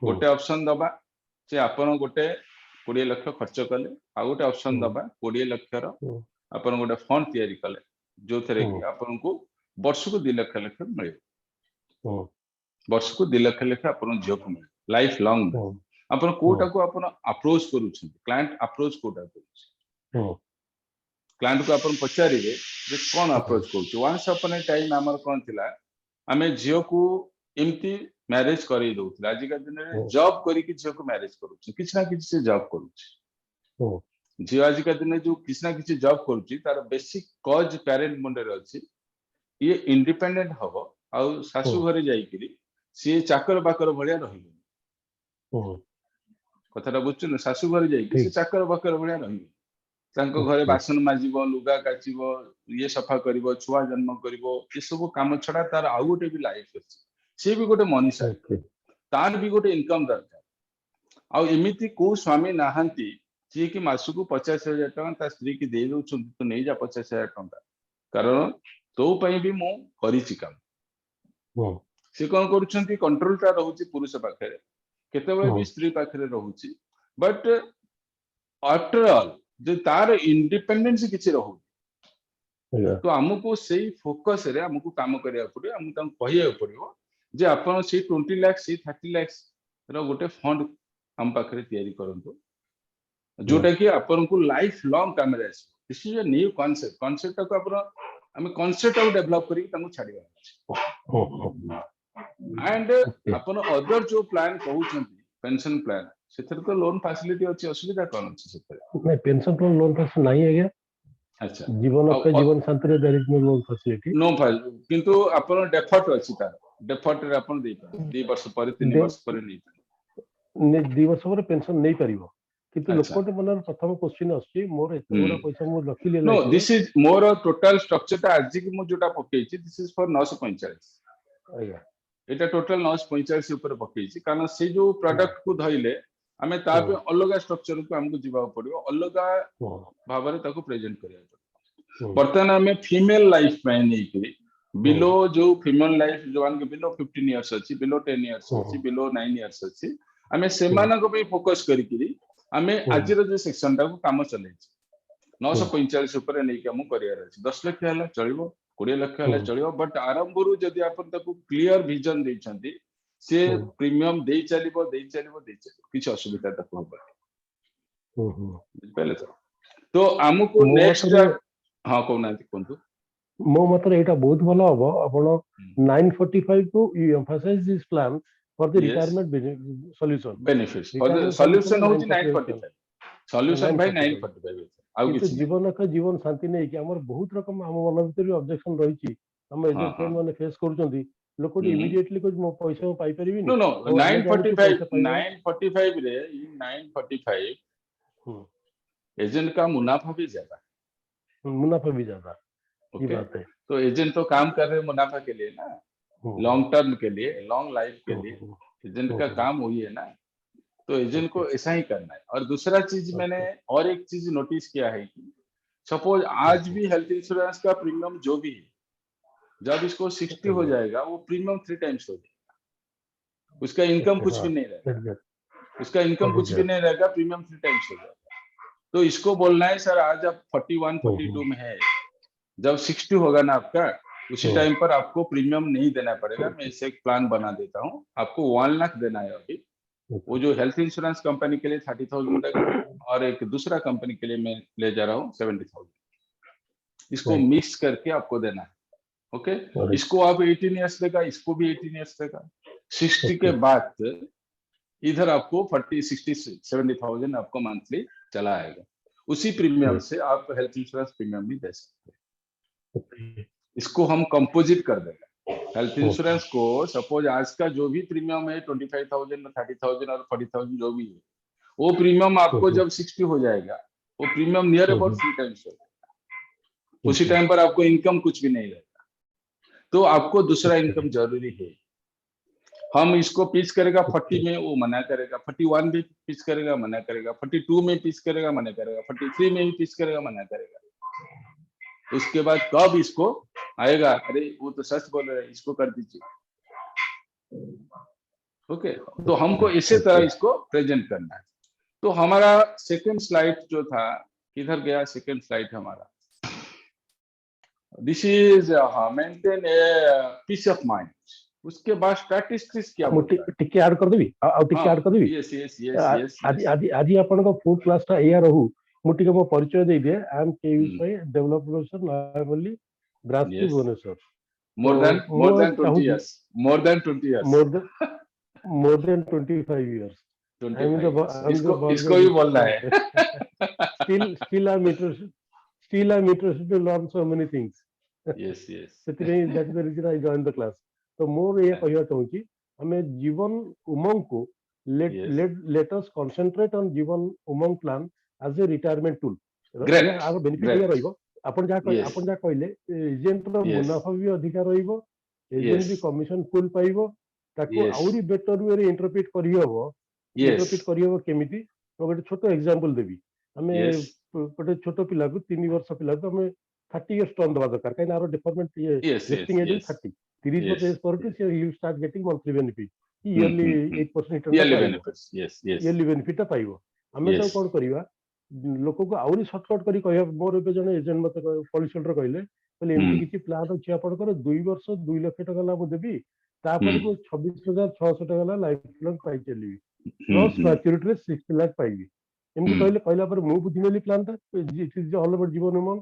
Speaker 3: ହୁଁ
Speaker 1: गोटे ऑप्शन दबा से आपण गोटे 20 लाख खर्च कले आ गोटे ऑप्शन
Speaker 3: ହୁଁ
Speaker 1: दबा 20 लाख रो
Speaker 3: ହୁଁ
Speaker 1: आपण गोटे फंड तयारी कले जो थरे
Speaker 3: ହୁଁ
Speaker 1: कि आपण को वर्ष को 2 लाख लाख मिले
Speaker 3: ହୁଁ
Speaker 1: वर्ष को 2 लाख लाख आपण जियो को मिले लाइफ लॉन्ग
Speaker 3: ହୁଁ
Speaker 1: आपण
Speaker 3: ହୁଁ
Speaker 1: कोटा को आपण अप्रोच करूछ क्लाइंट अप्रोच कोटा करूछ
Speaker 3: ହୁଁ
Speaker 1: क्लाइंट को अपन पचारिबे जे कोन
Speaker 3: ହୁଁ
Speaker 1: अप्रोच करूछ वंस अपन टाइम हमर कोन थिला हमें जियो को एमती मैरिज करी दउथला आज का दिन रे
Speaker 3: ହୁଁ
Speaker 1: जॉब करी कि जियो को मैरिज करूछ किछ ना किछ से जॉब करूछ
Speaker 3: ହୁଁ
Speaker 1: जियो आज का दिन जो किछ ना किछ जॉब करूछ तार बेसिक कॉज पेरेंट मुंडे रे अछि ये इंडिपेंडेंट हबो आ सासु घरे जाईकिरी सी चाकर बाकर भलिया रहिबो
Speaker 3: ହୁଁ
Speaker 1: कथाटा बुझछु सासु घरे जाईकि से
Speaker 3: ଠିକ
Speaker 1: चाकर बाकर भलिया रहिबो तांको घरे
Speaker 3: ओके
Speaker 1: बासन माजिबो लुगा काचिबो ये सफा करिवो छुआ जन्म करिवो ये सब काम छडा तार आउ गोटे भी लाइफ अछि से भी गोटे मनीषा
Speaker 3: ओके
Speaker 1: तार भी गोटे इनकम दरकार आ एमिति को स्वामी नाहंती जे कि मासुको 50,000 टका ता स्त्री की दे दउछु तो नहीं जा 50,000 टका कारण तो पई भी मो करिछि काम
Speaker 3: ହୁଁ
Speaker 1: से कोन करूछंती कंट्रोल ता रहउछि पुरुष पाखरे केतेबे
Speaker 3: ହୁଁ
Speaker 1: भी स्त्री पाखरे रहउछि बट आफ्टर ऑल जे तार इंडिपेंडेंस किछि रहउ
Speaker 3: ଆଜ୍ଞା
Speaker 1: तो हमको सेही फोकस रे हमको काम करिया पड़ियो हम तम कहिया पड़ियो जे आपण से 20 लाख से 30 लाख रो गोटे फंड हम पाखरे तयारी करंतु जोटा कि आपण को लाइफ लॉन्ग काम रे आसी this is a new concept concept को आपण हम कांसेप्ट को डेवलप करी तमु छाड़िया
Speaker 3: ହୁଁ ହୁଁ
Speaker 1: एंड
Speaker 3: ओके
Speaker 1: आपण अदर जो प्लान कहउछंती पेंशन प्लान सेथर तो लोन फैसिलिटी अछि असुविधा कोन अछि सेथर
Speaker 3: नहीं पेंशन प्लान लोन फैसिलिटी नहीं है
Speaker 1: अच्छा
Speaker 3: जीवन
Speaker 1: आ
Speaker 3: अक्षय जीवन शांति रे there is no loan facility
Speaker 1: no file किंतु आपण डेफर्ट अछि तार डेफर्ट रे आपण देई पारे 2 वर्ष पर 3 वर्ष पर नहीं
Speaker 3: ଦି ବର୍ଷ ପରେ ପେନସନ ନେଇ ପାରିବ କିନ୍ତୁ
Speaker 1: अच्छा
Speaker 3: ଲୋକଟେ ମନରେ ପ୍ରଥମ କ୍ୱେଶ୍ଚିନ୍ ଆସୁଛି ମୋର ଏତେ ଗୁଡା ପଇସା ମୁଁ ରଖିଲି
Speaker 1: नो
Speaker 3: LIC ରେ
Speaker 1: this is more total structure ता आज की मु जोटा पकेइछि दिस इज फॉर 945
Speaker 3: ଆଜ୍ଞା
Speaker 1: एटा टोटल 945 ऊपर पकेइछि कारण से जो प्रोडक्ट को धइले हमें ता पे अलग स्ट्रक्चर को हमको जीवा पड़ियो अलग
Speaker 3: ହୁଁ
Speaker 1: भाबरे ताको प्रेजेंट करिया पड़ियो
Speaker 3: ହୁଁ
Speaker 1: बर्तमान हमें फीमेल लाइफ में नहीं करी
Speaker 3: ହୁଁ
Speaker 1: बिलो जो फीमेल लाइफ जो के बिलो 15 इयर्स अछि बिलो 10 इयर्स
Speaker 3: ହୁଁ
Speaker 1: अछि बिलो 9 इयर्स अछि हमें सेमानक पे फोकस करी करी हमें
Speaker 3: ହୁଁ
Speaker 1: आज जो सेक्शन टा को काम चलै छी
Speaker 3: ହୁଁ
Speaker 1: 945 ऊपर नहीं के हम करियर अछि 10 लाख हला चलिबो 20 लाख हला
Speaker 3: ହୁଁ
Speaker 1: चलिबो बट आरंभ रु जदी अपन ताको क्लियर विजन दैछंती से
Speaker 3: ହୁଁ
Speaker 1: प्रीमियम देई चलिबो किछ असुविधा तक होबा
Speaker 3: ହୁଁ ହୁଁ
Speaker 1: पहले तो हमको
Speaker 3: ମୋ
Speaker 1: नेक्स्ट
Speaker 3: ମତରେ
Speaker 1: हां कोनांती कोंतु
Speaker 3: मो मतरे एटा बहुत भलो हबो आपण 945 को you emphasize this plan for the
Speaker 1: Yes.
Speaker 3: Retirement solution
Speaker 1: benefits for the
Speaker 3: Retirement
Speaker 1: solution
Speaker 3: solution
Speaker 1: होची
Speaker 3: 945
Speaker 1: solution by
Speaker 3: 945
Speaker 1: 945 ଆଉ
Speaker 3: କିନ୍ତୁ
Speaker 1: କିଛି
Speaker 3: ଜୀବନ ଏକ ଜୀବନ ଶାନ୍ତି ନେଇ କି ଆମର ବହୁତ ରକମ ଆମ ମନ ଭିତରେ ବି ଅବଜେକ୍ସନ ରହିଛି ଆମ
Speaker 1: ହଁ,
Speaker 3: ଏଜେଣ୍ଟ
Speaker 1: ହଁ।
Speaker 3: ମାନେ ଫେସ୍ କରୁଛନ୍ତି ଲୋକଟି
Speaker 1: ହୁଁ।
Speaker 3: ଇମିଡିଏଟଲି କହୁଛି ମୋ ପଇସା ମୁଁ ପାଇପାରିବିନି
Speaker 1: no no
Speaker 3: ଆଉ ଆମେ ଜାଣିଛୁ ପଇସା
Speaker 1: 945
Speaker 3: ପାଇବା
Speaker 1: 945 रे in 945
Speaker 3: हम्म,
Speaker 1: एजेंट का मुनाफा भी ज्यादा
Speaker 3: मुनाफा भी ज्यादा ये
Speaker 1: ओके
Speaker 3: बात है
Speaker 1: तो एजेंट तो काम कर रहे हैं मुनाफा के लिए ना लॉन्ग टर्म के लिए लॉन्ग लाइफ के लिए एजेंट का काम वही है ना तो एजेंट को ऐसा ही करना है और दूसरा चीज मैंने और एक चीज नोटिस किया है कि सपोज आज भी हेल्थ इंश्योरेंस का प्रीमियम जो भी है जब इसको 60 हो जाएगा वो प्रीमियम 3 टाइम्स हो जाएगा उसका इनकम कुछ भी नहीं रहेगा उसका इनकम कुछ भी नहीं रहेगा प्रीमियम 3 टाइम्स हो जाएगा तो इसको बोलना है सर आज आप 41 42 में है जब 60 होगा ना आपका उसी टाइम पर आपको प्रीमियम नहीं देना पड़ेगा मैं इसे एक प्लान बना देता हूँ आपको 1 लाख देना है अभी वो जो हेल्थ इंश्योरेंस कंपनी के लिए 30,000 देगा और एक दूसरा कंपनी के लिए मैं ले जा रहा हूँ 70,000 इसको मिक्स करके आपको देना है ओके इसको आप 18 ईयर्स देगा इसको भी 18 ईयर्स देगा 60 के बाद इधर आपको 40 60 70,000 आपको मंथली चला आएगा उसी प्रीमियम से आप हेल्थ इंश्योरेंस प्रीमियम भी दे सकते हैं इसको हम कंपोजिट कर देंगे हेल्थ इंश्योरेंस को सपोज आज का जो भी प्रीमियम है 25,000 30,000 और 40,000 जो भी है वो प्रीमियम आपको जब 60 हो जाएगा वो प्रीमियम नियर अबाउट 3 टाइम्स हो जाएगा उसी टाइम पर आपको इनकम कुछ भी नहीं रहेगा तो आपको दूसरा इनकम जरूरी है हम इसको पिच करेगा 40 में वो मना करेगा 41 भी पिच करेगा मना करेगा 42 में पिच करेगा मना करेगा 43 में भी पिच करेगा मना करेगा उसके बाद कब इसको आएगा अरे वो तो सच बोल रहे हैं इसको कर दीजिए ओके तो हमको इसी तरह इसको प्रेजेंट करना है तो हमारा सेकंड स्लाइड जो था किधर गया सेकंड स्लाइड हमारा this is maintain a peace of mind उसके बाद स्टैटिस्टिक्स क्या
Speaker 3: ମୁଁ ଟିକେ ଆଡ୍ କରିଦେବି ଆଉ ଟିକେ ଆଡ୍ କରିଦେବି
Speaker 1: यस यस यस
Speaker 3: ଆଜି ଆଜି ଆଜି ଆପଣଙ୍କ ଫୁଡ କ୍ଲାସ ଟା ଏଇଆ ରହୁ ମୁଁ ଟିକେ ମୋ ପରିଚୟ ଦେଇଦିଏ ଆଇ ଏମ୍ କେୟୁସାଇ developer Nayapalli branch
Speaker 1: Yes.
Speaker 3: Bhubaneswar
Speaker 1: more than
Speaker 3: ମୁଁ
Speaker 1: than 20
Speaker 3: ଚାହୁଁଛି
Speaker 1: years more than 20 years
Speaker 3: more than 25 years
Speaker 1: 25 years.
Speaker 3: I'm the
Speaker 1: इसको भी बोलना है
Speaker 3: still I'm interested to learn so many things
Speaker 1: yes yes
Speaker 3: ସେଥିପାଇଁ that is the reason I joined the class तो ମୋର ये କହିବା ଚାହୁଁଛି ଆମେ ଜୀବନ ଉମଙ୍ଗ को let us concentrate on Jeevan Umang plan as a retirement tool ଆର ବେନିଫିଟ ଏଇଆ ରହିବ ଆପଣ ଯାହା କହିଲେ ଏଜେଣ୍ଟର ମୁନାଫା ବି ଅଧିକା ରହିବ ଏଜେଣ୍ଟ ବି କମିଶନ ଫୁଲ ପାଇବ ତାକୁ ଆହୁରି ବେଟର ୱେରେ ଇଣ୍ଟରପ୍ରିଟ କରିହବ କେମିତି ମୁଁ ଗୋଟେ ଛୋଟ ଏକ୍ସାମ୍ପଲ ଦେବି ଆମେ ଗୋଟେ ଛୋଟ ପିଲାକୁ 3 ବର୍ଷ ପିଲାକୁ ଆମେ 30 years ଟର୍ମ ଦେବା ଦରକାର କାହିଁକି ଆର ଡିଫର୍ମେଣ୍ଟ vesting age 30 30 ବର୍ଷ ଏଜ ପରଠୁ ସେ you start getting monthly benefit yearly 8% yearly benefit ପାଇବ ଆମେ ତାକୁ କଣ କରିବା ଲୋକକୁ ଆହୁରି ସର୍ଟକଟ କରି କହିବା ମୋର ଏବେ ଜଣେ ଏଜେଣ୍ଟ ମତେ ପଲିସିର କହିଲେ ଏମିତି କିଛି ପ୍ଲାନ୍ ଅଛି ଆପଣଙ୍କର 2 ବର୍ଷ 2 ଲକ୍ଷ ଟଙ୍କା ହେଲା ମୁଁ ଦେବି ତାପରେ ମୁଁ 26,600 ଟଙ୍କା ହେଲା ଲାଇଫ ଲଙ୍ଗ ପାଇ ଚାଲିବି ପ୍ଲସ୍ ମ୍ୟାଚୁରିଟିରେ 60 ଲାख ପାଇବି ଏମିତି କହିଲା ପରେ ମୁଁ ବୁଝିନେଲି ପ୍ଲାନ୍ଟା ଅଲ୍ ଓଭର ଜୀବନ ଉମଙ୍ଗ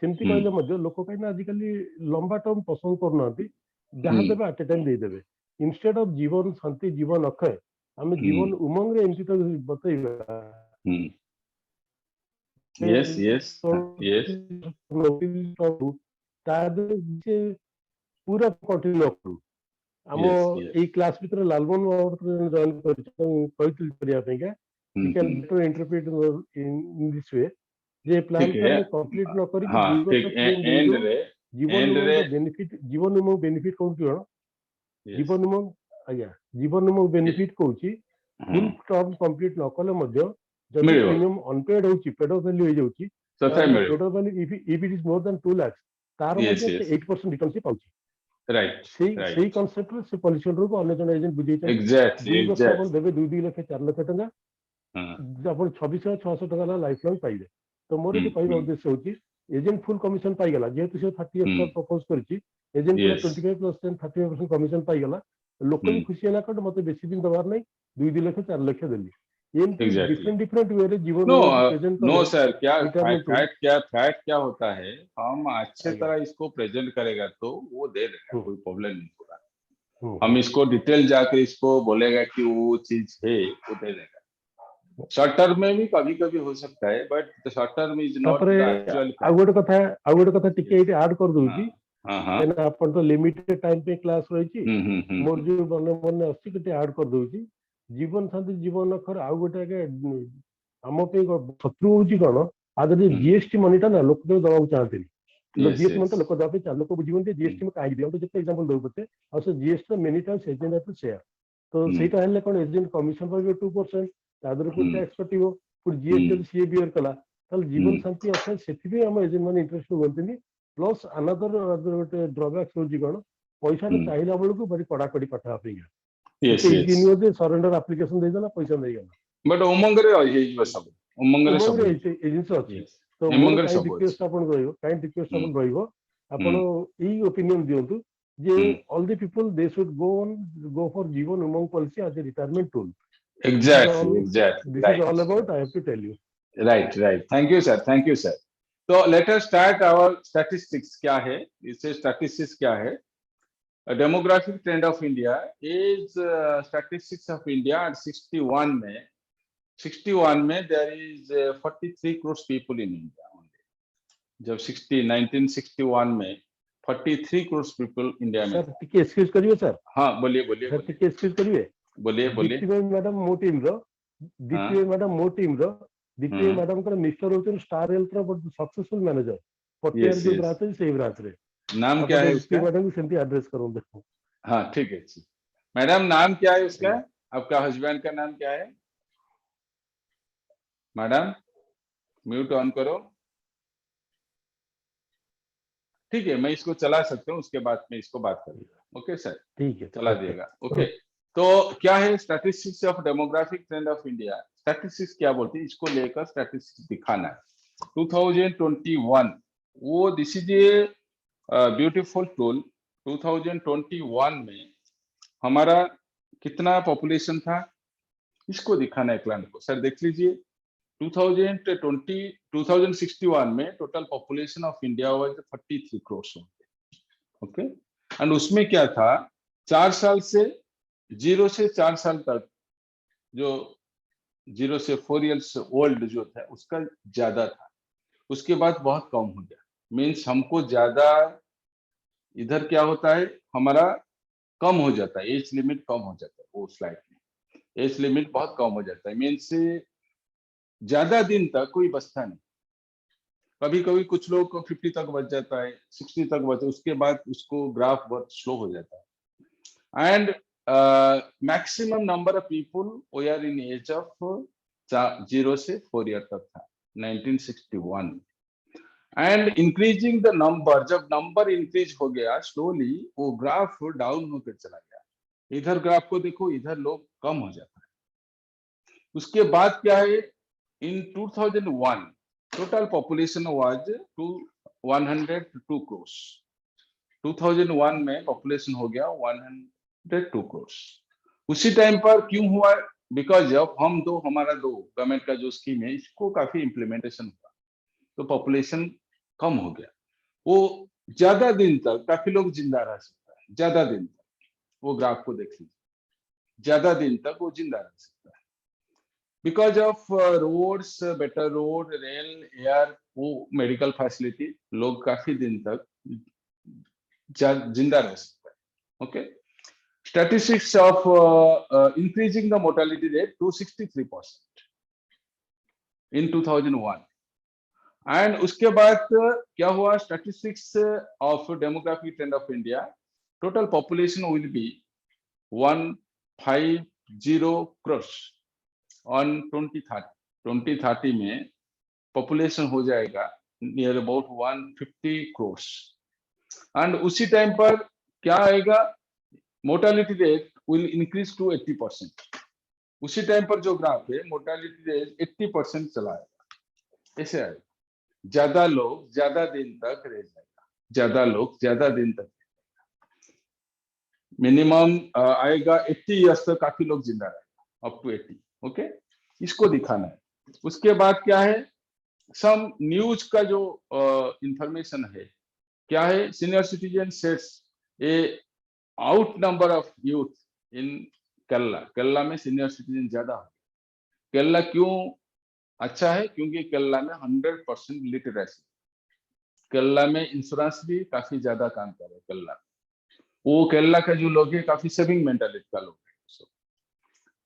Speaker 3: ସେମିତି କହିଲେ ମଧ୍ୟ ଲୋକ କାହିଁକି ଆଜିକାଲି ଲମ୍ବା ଟର୍ମ ପସନ୍ଦ କରୁନାହାନ୍ତି ଯାହା ଦେବେ ଆଟ୍ ଏ ଟାଇମ୍ ଦେଇଦେବେ ଇନଷ୍ଟେଡ୍ ଅଫ୍ ଜୀବନ ଶାନ୍ତି ଜୀବନ ଅକ୍ଷୟ ଆମେ ଜୀବନ ଉମଙ୍ଗରେ ଏମିତି ତ ବତେଇବା पूरा कंटिन्यू करू हम एई क्लास भीतर लालमोहन जॉइन करिया we can better interpret in this way J plan को कंप्लीट न करी जीवन उमंग बेनिफिट कौन की जीवन उमंग आज्ञा जीवन उमंग बेनिफिट कहूची फुल टर्म कंप्लीट न कले मध्य जब प्रीमियम अनपेड होची पेड ऑफ वैल्यू हो जाउची paid off value if it is more than 2 lakhs तार मध्य 8% रिटर्न से पाउची
Speaker 1: राइट
Speaker 3: सही कांसेप्ट से पॉलिसी होल्डर को अन्य जन एजेंट बुझे
Speaker 1: एग्जैक्टली
Speaker 3: अपन देबे 2 लाख 4 लाख टका अपन 26,600 टका लाइफ लॉन्ग पाइबे तो मोर ये कहबा उद्देश्य होची एजेंट फुल कमिशन पाई गला जेहेतु से 30 इयर्स पर प्रपोज करची एजेंट पूरा 25 प्लस 10 30% कमिशन पाई गला लोक भी खुशी होला कट मते बेसी दिन दबार नहीं 2 लाख 4 लाख देली एमती
Speaker 1: Exactly.
Speaker 3: डिफरेंट वे रे जीवन
Speaker 1: नो
Speaker 3: उमंग प्रेजेंट
Speaker 1: नो
Speaker 3: कले
Speaker 1: सर, क्या
Speaker 3: रिटायरमेंट टूल
Speaker 1: फैक्ट क्या होता है, हम अच्छे
Speaker 3: आज्ञा
Speaker 1: तरह इसको प्रेजेंट करेगा तो वो दे देगा,
Speaker 3: हम्म
Speaker 1: कोई प्रॉब्लम नहीं होगा।
Speaker 3: हम्म
Speaker 1: हम इसको डिटेल जाकर इसको बोलेगा कि वो चीज है, वो दे देगा। शॉर्ट टर्म में भी कभी कभी हो सकता है, but short term is not
Speaker 3: तापरे
Speaker 1: द एक्चुअल
Speaker 3: आ
Speaker 1: फैक्ट।
Speaker 3: गोटे कथा टिके एटी ऐड कर
Speaker 1: हाँ
Speaker 3: दूची
Speaker 1: हाँ हाँ।
Speaker 3: केना अपन तो लिमिटेड टाइम पे क्लास रही मोर
Speaker 1: हम्म।
Speaker 3: जो मन मन अच्छी केटे ऐड कर दूची जीवन साथी जीवन अखर आ गोटे के आम पे शत्रु होची कोन आदि जीएसटी मनीटा ना लोक तो दबाव चाहते
Speaker 1: यस
Speaker 3: जीएसटी मन
Speaker 1: यस।
Speaker 3: तो लोक दबाव चाह लोक बुझिबन जे जीएसटी में काई दियो तो जते एग्जांपल दउ पते और से GST many times agent at share तो सेटा हेले कोन एजेंट कमिशन पर 2% तादर को टैक्स कटिवो पुर जीएसटी जब सीए बियर कला ताल जीवन शांति अच्छा सेति भी हम एजेंट माने इंटरेस्ट होतनी प्लस अनदर गोटे ड्रॉबैक्स होची कोन पैसा रे चाहिला बेल को बड़ी कड़ा कड़ी कथा आपिया
Speaker 1: यस
Speaker 3: तो
Speaker 1: यस।
Speaker 3: इजी दे सरेंडर एप्लीकेशन दे देला पैसा नहीं गला
Speaker 1: बट उमंग रे ହେଇଯିବ ସବୁ, उमंग रे
Speaker 3: उमंग
Speaker 1: ସବୁ
Speaker 3: रे
Speaker 1: ହେଇଯିବ।
Speaker 3: ए जिंस अछि
Speaker 1: Yes.
Speaker 3: तो मोर
Speaker 1: उमंग रे
Speaker 3: काई
Speaker 1: ସବୁ ଅଛି।
Speaker 3: रिक्वेस्ट अपन रहियो काई रिक्वेस्ट
Speaker 1: ହୁଁ
Speaker 3: अपन रहियो अपन
Speaker 1: ହୁଁ
Speaker 3: ई ओपिनियन दियंतु जे
Speaker 1: ହୁଁ।
Speaker 3: All the people they should go for Jeevan Umang policy as a retirement tool
Speaker 1: exactly exactly
Speaker 3: this is all
Speaker 1: right
Speaker 3: about I have to tell you
Speaker 1: right. Thank you sir, thank you sir. तो let us start our statistics. क्या है इससे, statistics क्या है? Demographic trend of India is statistics of India at 61 में there is 43 crore people in India only. जब 1961 में 43 crore people India में
Speaker 3: सर
Speaker 1: था।
Speaker 3: टिके एक्सक्यूज करियो सर
Speaker 1: हाँ बोलिए बोलिए
Speaker 3: सर
Speaker 1: बोलिए
Speaker 3: टिके एक्सक्यूज करिवे
Speaker 1: बोलिए बोलिए।
Speaker 3: दीप्ति भाई मैडम मो टीम रो
Speaker 1: हाँ
Speaker 3: दीप्ति भाई मैडम मो टीम रो दीप्ति भाई
Speaker 1: हाँ
Speaker 3: मैडम को मिस्टर होचन स्टार हेल्थ रो सक्सेसफुल मैनेजर पटियार
Speaker 1: यस
Speaker 3: जो
Speaker 1: यस।
Speaker 3: ब्रांच है सेही ब्रांच रे
Speaker 1: नाम क्या
Speaker 3: अपन
Speaker 1: है
Speaker 3: दीप्ति
Speaker 1: उसका?
Speaker 3: मैडम को सेंती एड्रेस करूं देखो
Speaker 1: हाँ ठीक है जी। मैडम नाम क्या है उसका?
Speaker 3: आज्ञा
Speaker 1: आपका हस्बैंड का नाम क्या है? मैडम म्यूट ऑन करो। ठीक है, मैं इसको चला सकता हूँ, उसके बाद में इसको बात करूंगा। ओके सर,
Speaker 3: ठीक है
Speaker 1: चला
Speaker 3: ओके
Speaker 1: दिएगा। ओके, तो क्या है statistics of demographic trend of India? Statistics क्या बोलती है, इसको लेकर स्टैटिस्टिक्स दिखाना है 2021। वो this is a beautiful tool. 2021 में हमारा कितना पॉपुलेशन था, इसको दिखाना है क्लाइंट को। सर देख लीजिए 2061 में total population of India was 43 crore. Okay, and उसमें क्या था, 4 साल से 0 से 4 साल तक, जो 0 से 4 इयर्स ओल्ड जो था उसका ज्यादा था। उसके बाद बहुत कम हो गया। मीन्स हमको ज्यादा, इधर क्या होता है हमारा कम हो जाता है, एज लिमिट कम हो जाता है। वो स्लाइड में एज लिमिट बहुत कम हो जाता है। मीन्स ज्यादा दिन तक कोई बचता नहीं। कभी कभी कुछ लोग को 50 तक बच जाता है, 60 तक बच, उसके बाद उसको ग्राफ बहुत स्लो हो जाता है। And maximum number of people we are in age of 0 से 4 ईयर तक था 1961। एंड इंक्रीजिंग द नंबर, जब नंबर इंक्रीज हो गया स्लोली, वो ग्राफ डाउन होकर चला गया। इधर ग्राफ को देखो, इधर लोग कम हो जाता है। उसके बाद क्या है, इन 2001 total population was to 102 crores। 2001 में पॉपुलेशन हो गया 102 crores। उसी टाइम पर क्यों हुआ? बिकॉज जब हमारा दो गवर्नमेंट का जो स्कीम है, इसको काफी इम्प्लीमेंटेशन हुआ तो पॉपुलेशन कम हो गया। वो ज्यादा दिन तक काफी लोग जिंदा रह सकता है, ज्यादा दिन तक। वो ग्राफ को देख लीजिए, ज्यादा दिन तक वो जिंदा रह सकता है। Because of roads, better road, rail, air, वो मेडिकल फैसिलिटी, लोग काफी दिन तक जिंदा रह सकता है। Okay, statistics of increasing the mortality rate to 63% in 2001। And उसके बाद क्या हुआ, statistics of demographic trend of India, total population will be 150 crore on 2030 में पॉपुलेशन हो जाएगा नियर अबाउट 150 करोड़। एंड उसी टाइम पर क्या आएगा, mortality rate will increase to 80%। उसी टाइम पर जो ग्राफ है, मोर्टेलिटी रेट 80% चला आएगा। ऐसे आएगा, ज्यादा लोग ज्यादा दिन तक रह जाएगा, ज्यादा लोग ज्यादा दिन तक, मिनिमम आएगा 80 ईयर्स तक काफी लोग जिंदा रहेगा, अप टू 80। ओके, इसको दिखाना है। उसके बाद क्या है, सम न्यूज का जो इंफॉर्मेशन है, क्या है, senior citizen sets A out number of youth in Kerala. Kerala में सीनियर सिटीजन ज्यादा है। केरला क्यों अच्छा है? क्योंकि केरला में 100% लिटरेसी, केरला में इंश्योरेंस भी काफी ज्यादा काम कर रहे हैं केरला में। वो केरला का जो लोग है काफी सेविंग मेंटालिटी का लोग है।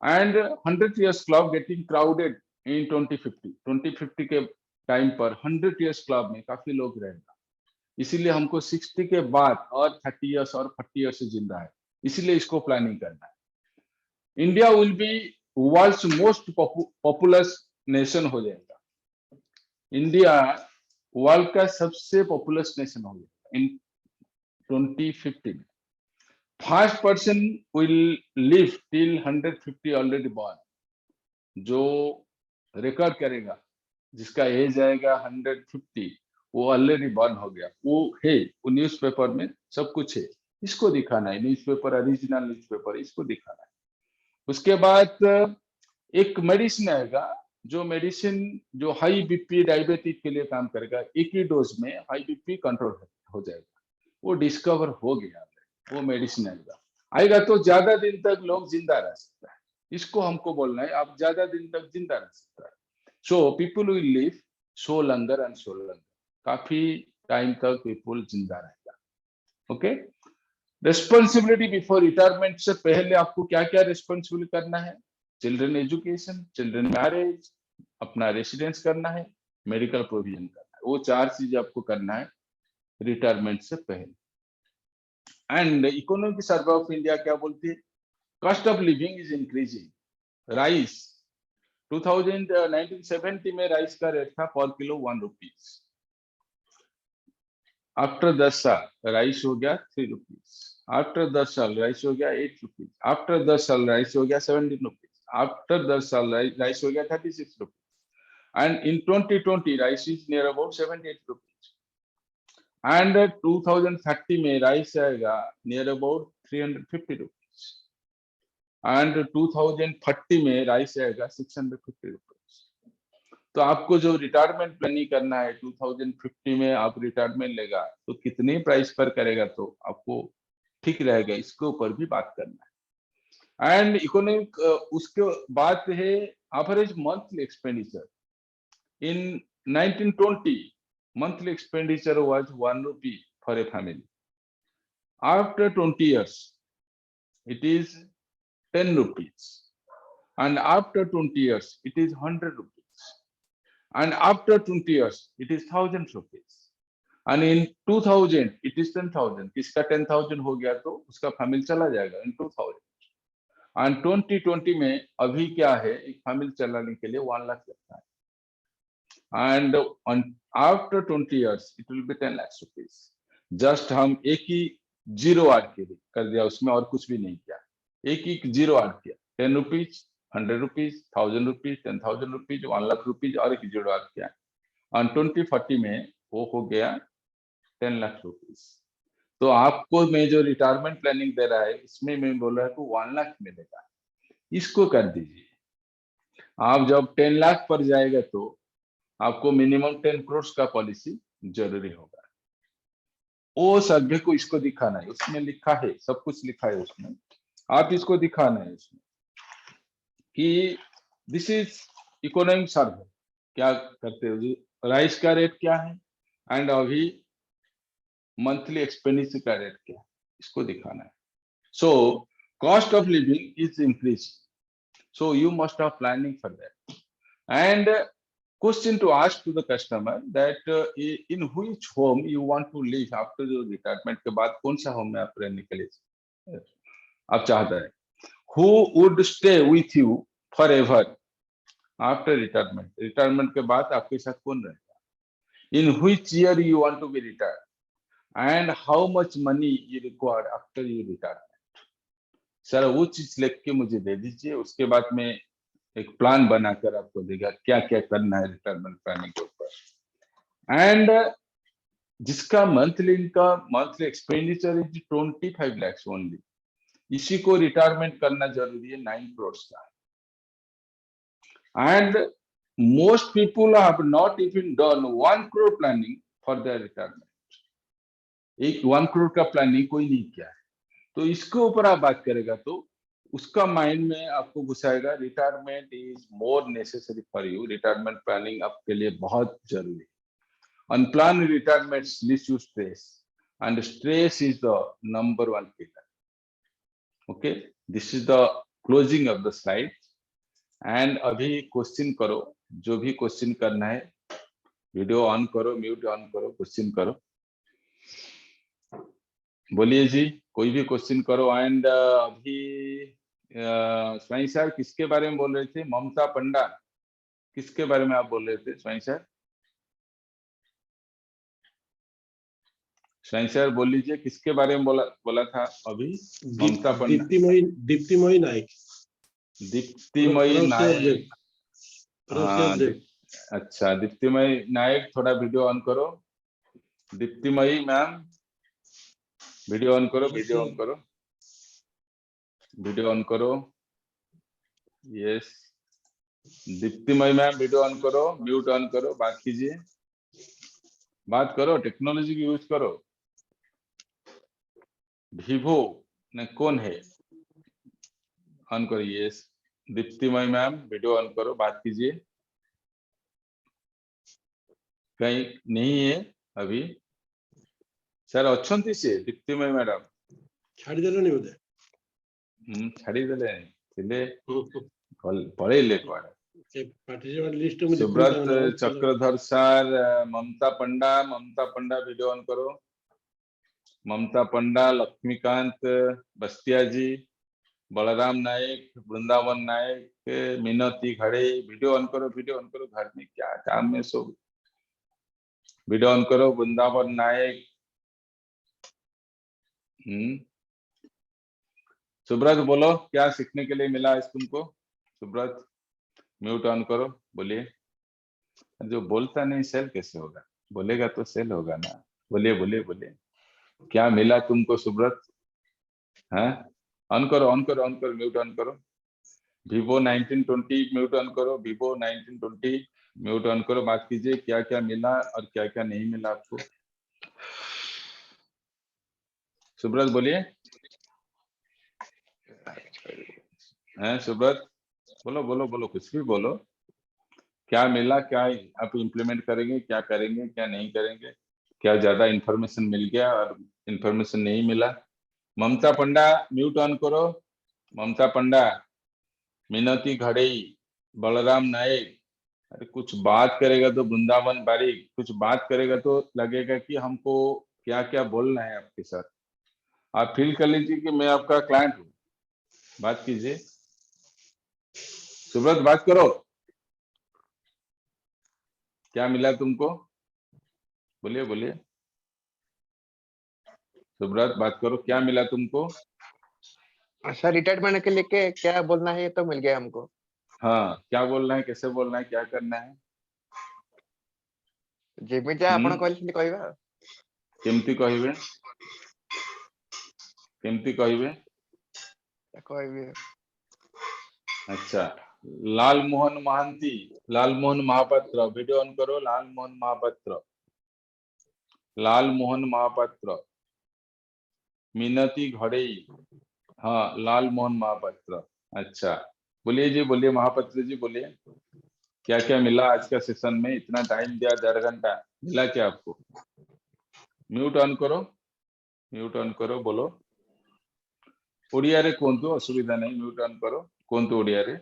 Speaker 1: And 100 years club getting crowded in 2050 के टाइम पर 100 इयर्स क्लब में काफी लोग रहेगा। इसीलिए हमको 60 के बाद और 30 इयर्स और 40 इयर्स से जिंदा है, इसीलिए इसको प्लानिंग करना है। India will be world's most populous nation हो जाएगा। इंडिया वर्ल्ड का सबसे पॉपुलस नेशन हो जाएगा इन 2050 में। First person will live till 150 already born. जो रिकॉर्ड करेगा, जिसका एज आएगा 150, वो ऑलरेडी बॉर्न हो गया, वो है, वो न्यूज़पेपर में सब कुछ है। इसको दिखाना है, न्यूज़पेपर, ओरिजिनल न्यूज़पेपर, इसको दिखाना है। उसके बाद एक मेडिसिन आएगा, जो मेडिसिन जो हाई बीपी डायबिटीज के लिए काम करेगा। एक ही डोज में हाई बीपी कंट्रोल हो जाएगा। वो डिस्कवर हो गया, वो मेडिसिन आएगा तो ज्यादा दिन तक लोग जिंदा रह सकता है। इसको हमको बोलना है, आप ज्यादा दिन तक जिंदा रह सकता है। So people will live so longer and so longer, काफी टाइम तक पीपल जिंदा रहेगा। ओके, रेस्पॉन्सिबिलिटी बिफोर रिटायरमेंट से पहले आपको क्या क्या रेस्पॉन्सिबिलिटी करना है? चिल्ड्रन एजुकेशन, चिल्ड्रन मैरिज, अपना रेसिडेंस करना है, मेडिकल प्रोविजन करना है। वो 4 चीज आपको करना है रिटायरमेंट से पहले। And economic survey of India क्या बोलती है? Cost of living is increasing. Rice 1970 में राइस का रेट था पर किलो 1 रुपीज। आफ्टर 10 साल राइस हो गया 3 रुपीज। आफ्टर 10 साल राइस हो गया 8 रुपीज। आफ्टर 10 साल राइस हो गया 17 रुपीज। आफ्टर 10 साल राइस हो गया 36 rupees. And in 2020 rice is near about 78 rupees. And 2030 में राइस आएगा नियर अबाउट 350 रुपीज। एंड 2030 में राइस आएगा 650 रुपीज। तो आपको जो रिटायरमेंट प्लानिंग करना है 2050 में आप रिटायरमेंट लेगा तो कितने प्राइस पर करेगा तो आपको ठीक रहेगा, इसके ऊपर भी बात करना है। एंड इकोनॉमिक उसके बाद है average monthly expenditure. In 1920 monthly expenditure was 1 rupee for a family. After 20 years, it is 10 rupees. And after 20 years, it is 100 rupees. And after 20 years, it is 1000 rupees. And in 2000, it is 10,000. किसका 10,000 हो गया तो उसका family चला जाएगा in 2000. And 2020 में अभी क्या है, एक फैमिली चलाने के लिए 1 लाख लगता है। And on after 20 years it will be 10 lakhs rupees. Just हम एक ही जीरो ऐड कर दिया, उसमें और कुछ भी नहीं किया, एक ही जीरो ऐड किया। 10 rupees, 100 rupees, 1000 rupees, 10,000 rupees, 1 lakh rupees और एक जीरो ऐड किया। और 2040 में वो हो गया 10 लाख रुपीज। तो आपको मैं जो रिटायरमेंट प्लानिंग दे रहा है इसमें मैं बोल रहा हूँ 1 लाख मिलेगा, इसको कर दीजिए। आप जब 10 लाख पर जाएगा तो आपको मिनिमम 10 करोड़ का पॉलिसी जरूरी होगा। वो सर्वे को इसको दिखाना है, उसमें लिखा है, सब कुछ लिखा है उसमें, आप इसको दिखाना है उसमें कि दिस इज इकोनॉमिक सर्वे। क्या करते हो, राइस का रेट क्या है एंड अभी मंथली एक्सपेंडिचर का रेट क्या है, इसको दिखाना है। So cost of living is increase, so you must have planning for that. And question to ask to the customer that in which home you want to live after your retirement के बाद कौन सा home में आप रहने के लिए आप चाहता है? Who would stay with you forever after retirement? Retirement के बाद आपके साथ कौन रहेगा? In which year you want to be retired? And how much money you require after you retirement? Sir वो चीज लिख के मुझे दे दीजिए, उसके बाद में एक प्लान बनाकर आपको देगा क्या क्या करना है रिटायरमेंट प्लानिंग के ऊपर। एंड जिसका monthly income, monthly expenditure is 25 lakh only, इसी को रिटायरमेंट करना जरूरी है 9 करोड़ का। and most people have not even done 1 crore planning for their retirement. एक 1 crore का प्लानिंग कोई नहीं किया है, तो इसके ऊपर आप बात करेगा तो उसका माइंड में आपको घुसाएगा retirement is more necessary for you, retirement planning आपके लिए बहुत जरूरी है. Unplanned retirement leads to stress, and stress is the number 1 killer. Okay, this is the closing of the slide. And अभी क्वेश्चन करो, जो भी क्वेश्चन करना है, वीडियो ऑन करो, म्यूट ऑन करो, क्वेश्चन करो, बोलिए जी, कोई भी क्वेश्चन करो. एंड अभी स्वाई सर किसके बारे में बोल रहे थे? ममता पंडा, किसके बारे में आप बोल रहे थे स्वाई सर? स्वाई सर बोल लीजिए, किसके बारे में बोला था अभी? ममता पंडा,
Speaker 7: दीप्तिमयी नायक.
Speaker 1: दीप्तिमयी नायक, हाँ, अच्छा, दीप्तिमयी नायक, थोड़ा वीडियो ऑन करो. दीप्तिमयी मैम वीडियो ऑन करो, वीडियो ऑन करो, वीडियो ऑन करो. Yes, Diptimayee ma'am video on करो, म्यूट ऑन करो, बात कीजिए, बात करो, टेक्नोलॉजी की यूज करो. विभो ने कौन है? ऑन करो. Yes, Diptimayee ma'am video on करो, बात कीजिए. कहीं नहीं है अभी सर? अच्छी से दीप्तिमयी मैडम
Speaker 7: छाड़देले बोधे.
Speaker 1: छाड़देले पढ़ेले कौन?
Speaker 7: पार्टिसिपेंट लिस्ट में
Speaker 1: Subrata Chakradhar sir, Mamata Panda video on करो. ममता पंडा, लक्ष्मीकांत बस्तिया जी, बलराम नायक, वृंदावन नायक, मिनती घड़े, वीडियो ऑन करो, वीडियो ऑन करो. घर में क्या काम में सो, वीडियो ऑन करो. वृंदावन नायक, सुब्रत बोलो, क्या सीखने के लिए मिला आज तुमको? सुब्रत म्यूट ऑन करो, बोलिए. जो बोलता नहीं सेल कैसे होगा? बोलेगा तो सेल होगा ना. बोलिए बोलिए बोलिए, क्या मिला तुमको सुब्रत? हैं? ऑन करो, ऑन करो, ऑन करो, म्यूट ऑन करो. Vivo 1920 म्यूट ऑन करो. Vivo 1920 म्यूट ऑन करो, बात कीजिए, क्या क्या मिला और क्या क्या नहीं मिला आपको? सुब्रत बोलिए. हैं सुब्रत? बोलो बोलो बोलो, कुछ भी बोलो. क्या मिला, क्या आप इम्प्लीमेंट करेंगे, क्या करेंगे, क्या नहीं करेंगे, क्या ज्यादा इंफॉर्मेशन मिल गया और इंफॉर्मेशन नहीं मिला? ममता पंडा म्यूट ऑन करो. ममता पंडा, मिनती घड़ई, बलराम नायक. अरे कुछ बात करेगा तो वृंदावन बारिक, कुछ बात करेगा तो लगेगा कि हमको क्या क्या बोलना है आपके साथ. आप फील कर लीजिए कि मैं आपका क्लाइंट हूँ. बात कीजिए. सुब्रत बात करो, क्या मिला तुमको? बोलिए बोलिए. सुब्रत बात करो, क्या मिला तुमको?
Speaker 2: सर रिटायरमेंट के लिए क्या बोलना है तो मिल गया हमको.
Speaker 1: हाँ, क्या बोलना है, कैसे बोलना है, क्या करना है?
Speaker 2: जेमिति आपण कहले कहबा.
Speaker 1: केमती कहबे, केमती कहबे?
Speaker 2: कहबे.
Speaker 1: अच्छा, लाल मोहन महांती, लाल मोहन महापात्र, वीडियो ऑन करो. लाल मोहन महापात्र, लाल मोहन महापात्र, मिनती घड़ई, हाँ, लाल मोहन महापात्र. अच्छा, बोलिए जी, बोलिए महापात्र जी, बोलिए, क्या क्या मिला आज का सेशन में? इतना टाइम दिया, 1.5 घंटा, मिला क्या आपको? म्यूट ऑन करो, म्यूट ऑन करो, बोलो. ओडिया रे कोंतु, असुविधा नहीं, म्यूट ऑन करो. कोंतु ओडिया रे?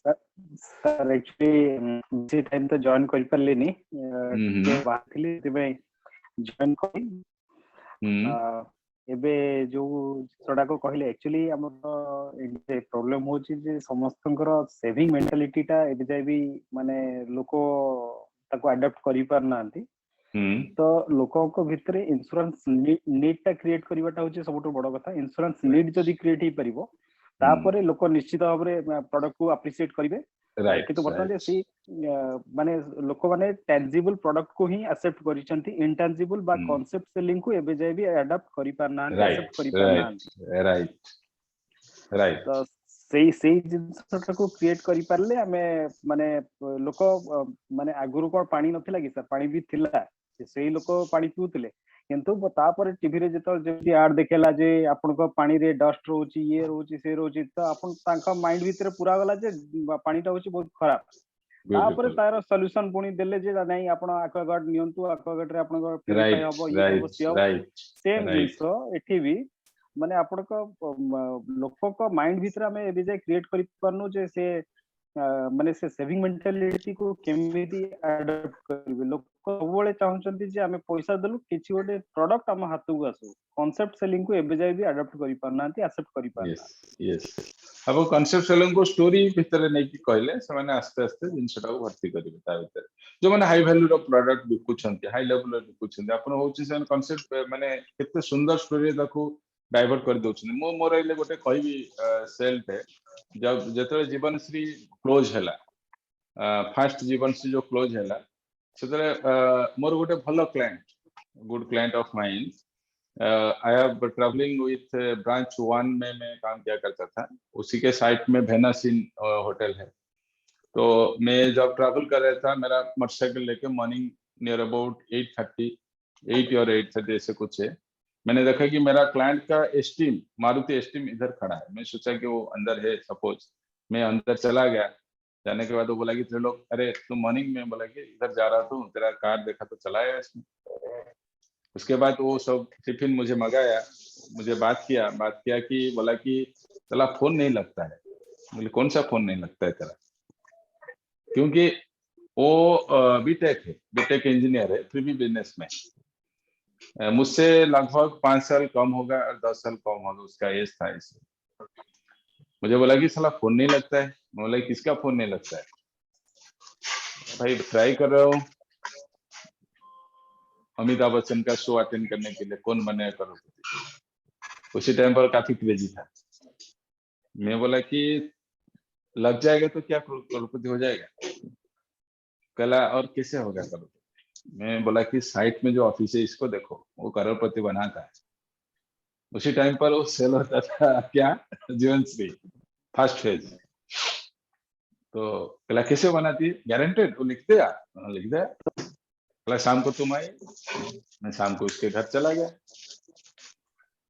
Speaker 8: सर एक्चुअली बेसी टाइम तो जॉइन कर परलेनी, के बातली तिबे जॉइन करी. एबे जो सडा को कहले एक्चुअली हमर ए प्रॉब्लम होची जे समस्तनकर सेविंग मेंटालिटी टा एबे जाय भी माने लोको ताको अडॉप्ट करि पार नांती. तो लोकों को भितरे इंश्योरेंस नीड टा क्रिएट करिवाटा होची सबटो बड़ कथा. इंश्योरेंस नीड जदी क्रिएट ही परिबो तापरे लोक निश्चित भाबरे प्रोडक्ट को अप्रिशिएट करिवे. किंतु बर्तमान सी माने लोक माने टेंजिबल प्रोडक्ट को ही एक्सेप्ट करिसंती, इंटेंजिबल बा कांसेप्ट सेलिंग को एबे जाय भी अडॉप्ट करि पार ना, एक्सेप्ट करि पार ना.
Speaker 1: Right right.
Speaker 8: तो ସେଇ ଜିନିଷଟାକୁ କ୍ରିଏଟ୍ କରିପାରିଲେ ଆମେ ମାନେ ଲୋକ ମାନେ ଆଗରୁ କଣ ପାଣି ନଥିଲା କି ସାର୍, ପାଣି ବି ଥିଲା, ସେଇ ଲୋକ ପାଣି ପିଉଥିଲେ, କିନ୍ତୁ ତାପରେ ଟିଭିରେ ଯେତେବେଳେ ଯେମିତି ଆଡ୍ ଦେଖେଇଲା ଯେ ଆପଣଙ୍କ ପାଣିରେ ଡଷ୍ଟ ରହୁଛି, ଇଏ ରହୁଛି, ସେ ରହୁଛି, ତ ଆପଣ ତାଙ୍କ ମାଇଣ୍ଡ ଭିତରେ ପୁରା ଗଲା ଯେ ପାଣିଟା ହଉଛି ବହୁତ ଖରାପ। ତାପରେ
Speaker 1: Beautiful.
Speaker 8: ତାର ସଲ୍ୟୁସନ ପୁଣି ଦେଲେ ଯେ ନାଇଁ ଆପଣ ଆକ୍ୱାଗାର୍ଡ ନିଅନ୍ତୁ, ଆକ୍ୱାଗାର୍ଡ ରେ ଆପଣଙ୍କ ପ୍ୟୁରିଫାଇ
Speaker 1: Right,
Speaker 8: ହବ, ଇଏ ହବ, ସିଏ ହବ।
Speaker 1: right.
Speaker 8: ସେମ୍ ଜିନିଷ ଏଠି ବି ମାନେ ଆପଣଙ୍କ ଲୋକଙ୍କ ମାଇଣ୍ଡ ଭିତରେ ଆମେ ଏବେ ଯାଏ କ୍ରିଏଟ କରିପାରୁନୁ ଯେ ସେ ମାନେ ସେ ସେଭିଂ ମେଣ୍ଟାଲିଟି କୁ କେମିତି ଆଡପ୍ଟ କରିବେ। ଲୋକ ସବୁବେଳେ ଚାହୁଁଛନ୍ତି ଯେ ଆମେ ପଇସା ଦେଲୁ କିଛି ଗୋଟେ ପ୍ରଡକ୍ଟ ଆମ ହାତକୁ ଆସୁ, କନସେପ୍ଟ ସେଲିଂ କୁ ଏବେ ଯାଏ ବି ଆଡପ୍ଟ କରିପାରୁନାହାନ୍ତି, ଆକ୍ସେପ୍ଟ
Speaker 1: Yes,
Speaker 8: କରିପାରୁନାହାନ୍ତି।
Speaker 1: yes. अब कॉन्सेप्ट सेलिंग को स्टोरी भितर नहीं कि कहले से आस्ते आस्ते जिनसटा को भर्ती करेंगे ता भितर जो माने हाई वैल्यू रो प्रोडक्ट बिकुछंती, हाई लेवल रो बिकुछंती, आपण होची से कॉन्सेप्ट माने केते सुंदर स्टोरी ताको डाइवर्ट कर दोछन। मो मोर इले गोटे कहबी सेल थे जब जेतरे जीवन श्री क्लोज हैला, फास्ट जीवन श्री जो क्लोज हैला सेतरे मोर गोटे भलो client, good client of mine, I have travelling with branch 1 में मैं काम किया करता था, उसी के साइट में वेनस इन होटल है। तो मैं जब ट्रैवल कर रहा था मेरा मोटरसाइकिल लेके मॉर्निंग नियर अबाउट 8:30 8 और 8:30 ऐसे कुछ है, मैंने देखा कि मेरा क्लाइंट का एस्टीम मारुति एस्टीम इधर खड़ा है। मैं सोचा कि वो अंदर है, सपोज मैं अंदर चला गया, जाने के बाद वो बोला कि तेरे लोग, अरे तुम मॉर्निंग में, बोला कि इधर जा रहा था, तेरा कार देखा तो चलाया इसमें। उसके बाद वो सब टिफिन मुझे मंगाया, मुझे बात किया कि बोला कि चला फोन नहीं लगता है। बोले कौन सा फोन नहीं लगता है तेरा, क्योंकि वो बीटेक है, बीटेक इंजीनियर है, फिर भी बिजनेस में मुझसे लगभग 5 साल कम होगा और 10 साल कम होगा उसका एज था। इसे मुझे बोला कि साला फोन नहीं लगता है। बोला किसका फोन नहीं लगता है भाई, ट्राई कर रहा हूँ अमिताभ बच्चन का शो अटेंड करने के लिए, कौन बने करोड़पति। उसी टाइम पर काफी क्रेजी था। मैं बोला कि लग जाएगा तो क्या करोड़पति हो जाएगा, कहला और कैसे होगा करोड़पति। मैं बोला कि साइट में जो ऑफिस है इसको देखो, वो करोड़पति बनाता है। उसी टाइम पर वो सेल होता था क्या, जीवन श्री फर्स्ट फेज। तो कहला कैसे बनाती है, गारंटेड, वो लिख दिया, लिख दिया। कहला शाम को तुम आए, मैं शाम को उसके घर चला गया।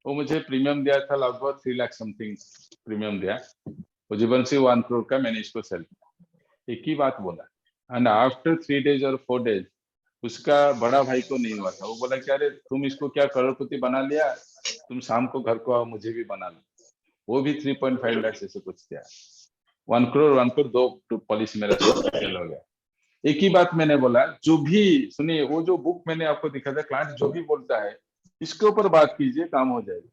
Speaker 1: वो मुझे प्रीमियम दिया था लगभग 3 लाख समथिंग प्रीमियम दिया। वो जीवन से 1 करोड़ का मैंने इसको सेल किया। एक ही बात बोला, एंड आफ्टर 3 days और 4 days उसका बड़ा भाई को नहीं हुआ था। वो बोला कि अरे तुम इसको क्या करोड़पति बना लिया, तुम शाम को घर को आओ, मुझे भी बना लो। वो भी 3.5 लाख ऐसे कुछ दिया। 1 करोड़ 2 पॉलिसी मेरा सेल हो गया। एक ही बात मैंने बोला, जो भी सुनिए, वो जो बुक मैंने आपको दिखा था, क्लाइंट जो भी बोलता है इसके ऊपर बात कीजिए, काम हो जाएगा।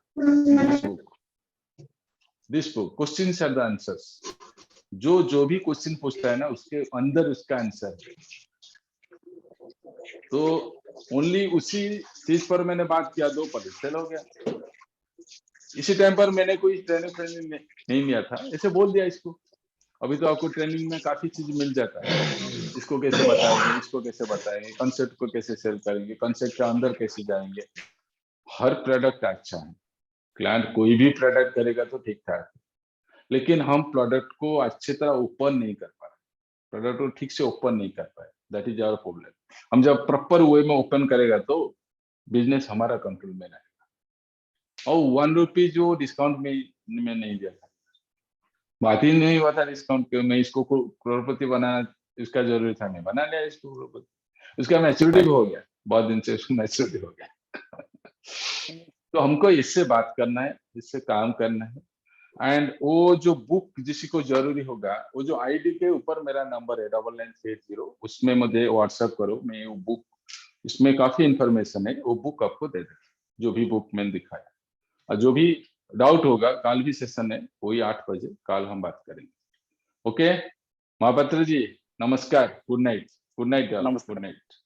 Speaker 1: This book questions are the answers. जो भी क्वेश्चन पूछता है ना, उसके अंदर उसका आंसर है। तो ओनली उसी चीज पर मैंने बात किया, 2 पॉलिसी सेल हो गया। इसी टाइम पर मैंने कोई ट्रेनिंग नहीं लिया था, ऐसे बोल दिया इसको। अभी तो आपको ट्रेनिंग में काफी चीज मिल जाता है, इसको कैसे बताएंगे, इसको कैसे बताएंगे, कॉन्सेप्ट को कैसे सेल करेंगे, कॉन्सेप्ट के अंदर कैसे जाएंगे। हर प्रोडक्ट अच्छा है, क्लाइंट कोई भी प्रोडक्ट करेगा तो ठीक ठाक, लेकिन हम प्रोडक्ट को अच्छी तरह ओपन नहीं कर पा रहे, प्रोडक्ट को ठीक से ओपन नहीं कर पाए, दैट इज आवर प्रॉब्लम। हम जब प्रॉपर वे में ओपन करेगा तो बिजनेस हमारा कंट्रोल में रहेगा। और 1 रुपी जो डिस्काउंट में नहीं दिया था, बात ही नहीं हुआ था डिस्काउंट के, मैं इसको करोड़पति बनाना इसका जरूरी था, मैं बना लिया इसको करोड़पति। उसका मैच्योरिटी भी हो गया, बहुत दिन से उसको मैच्योरिटी हो गया। तो हमको इससे बात करना है, इससे काम करना है। एंड वो जो बुक जिसी को जरूरी होगा, वो जो आईडी के ऊपर मेरा नंबर है 9980, उसमें मुझे व्हाट्सएप करो। मैं वो बुक, इसमें काफी इंफॉर्मेशन है, वो बुक आपको दे देगा, जो भी बुक मैंने दिखाया। और जो भी डाउट होगा, कल भी सेशन है, वही 8 बजे कल हम बात करेंगे। ओके महापात्र जी, नमस्कार, good night, good night, good night.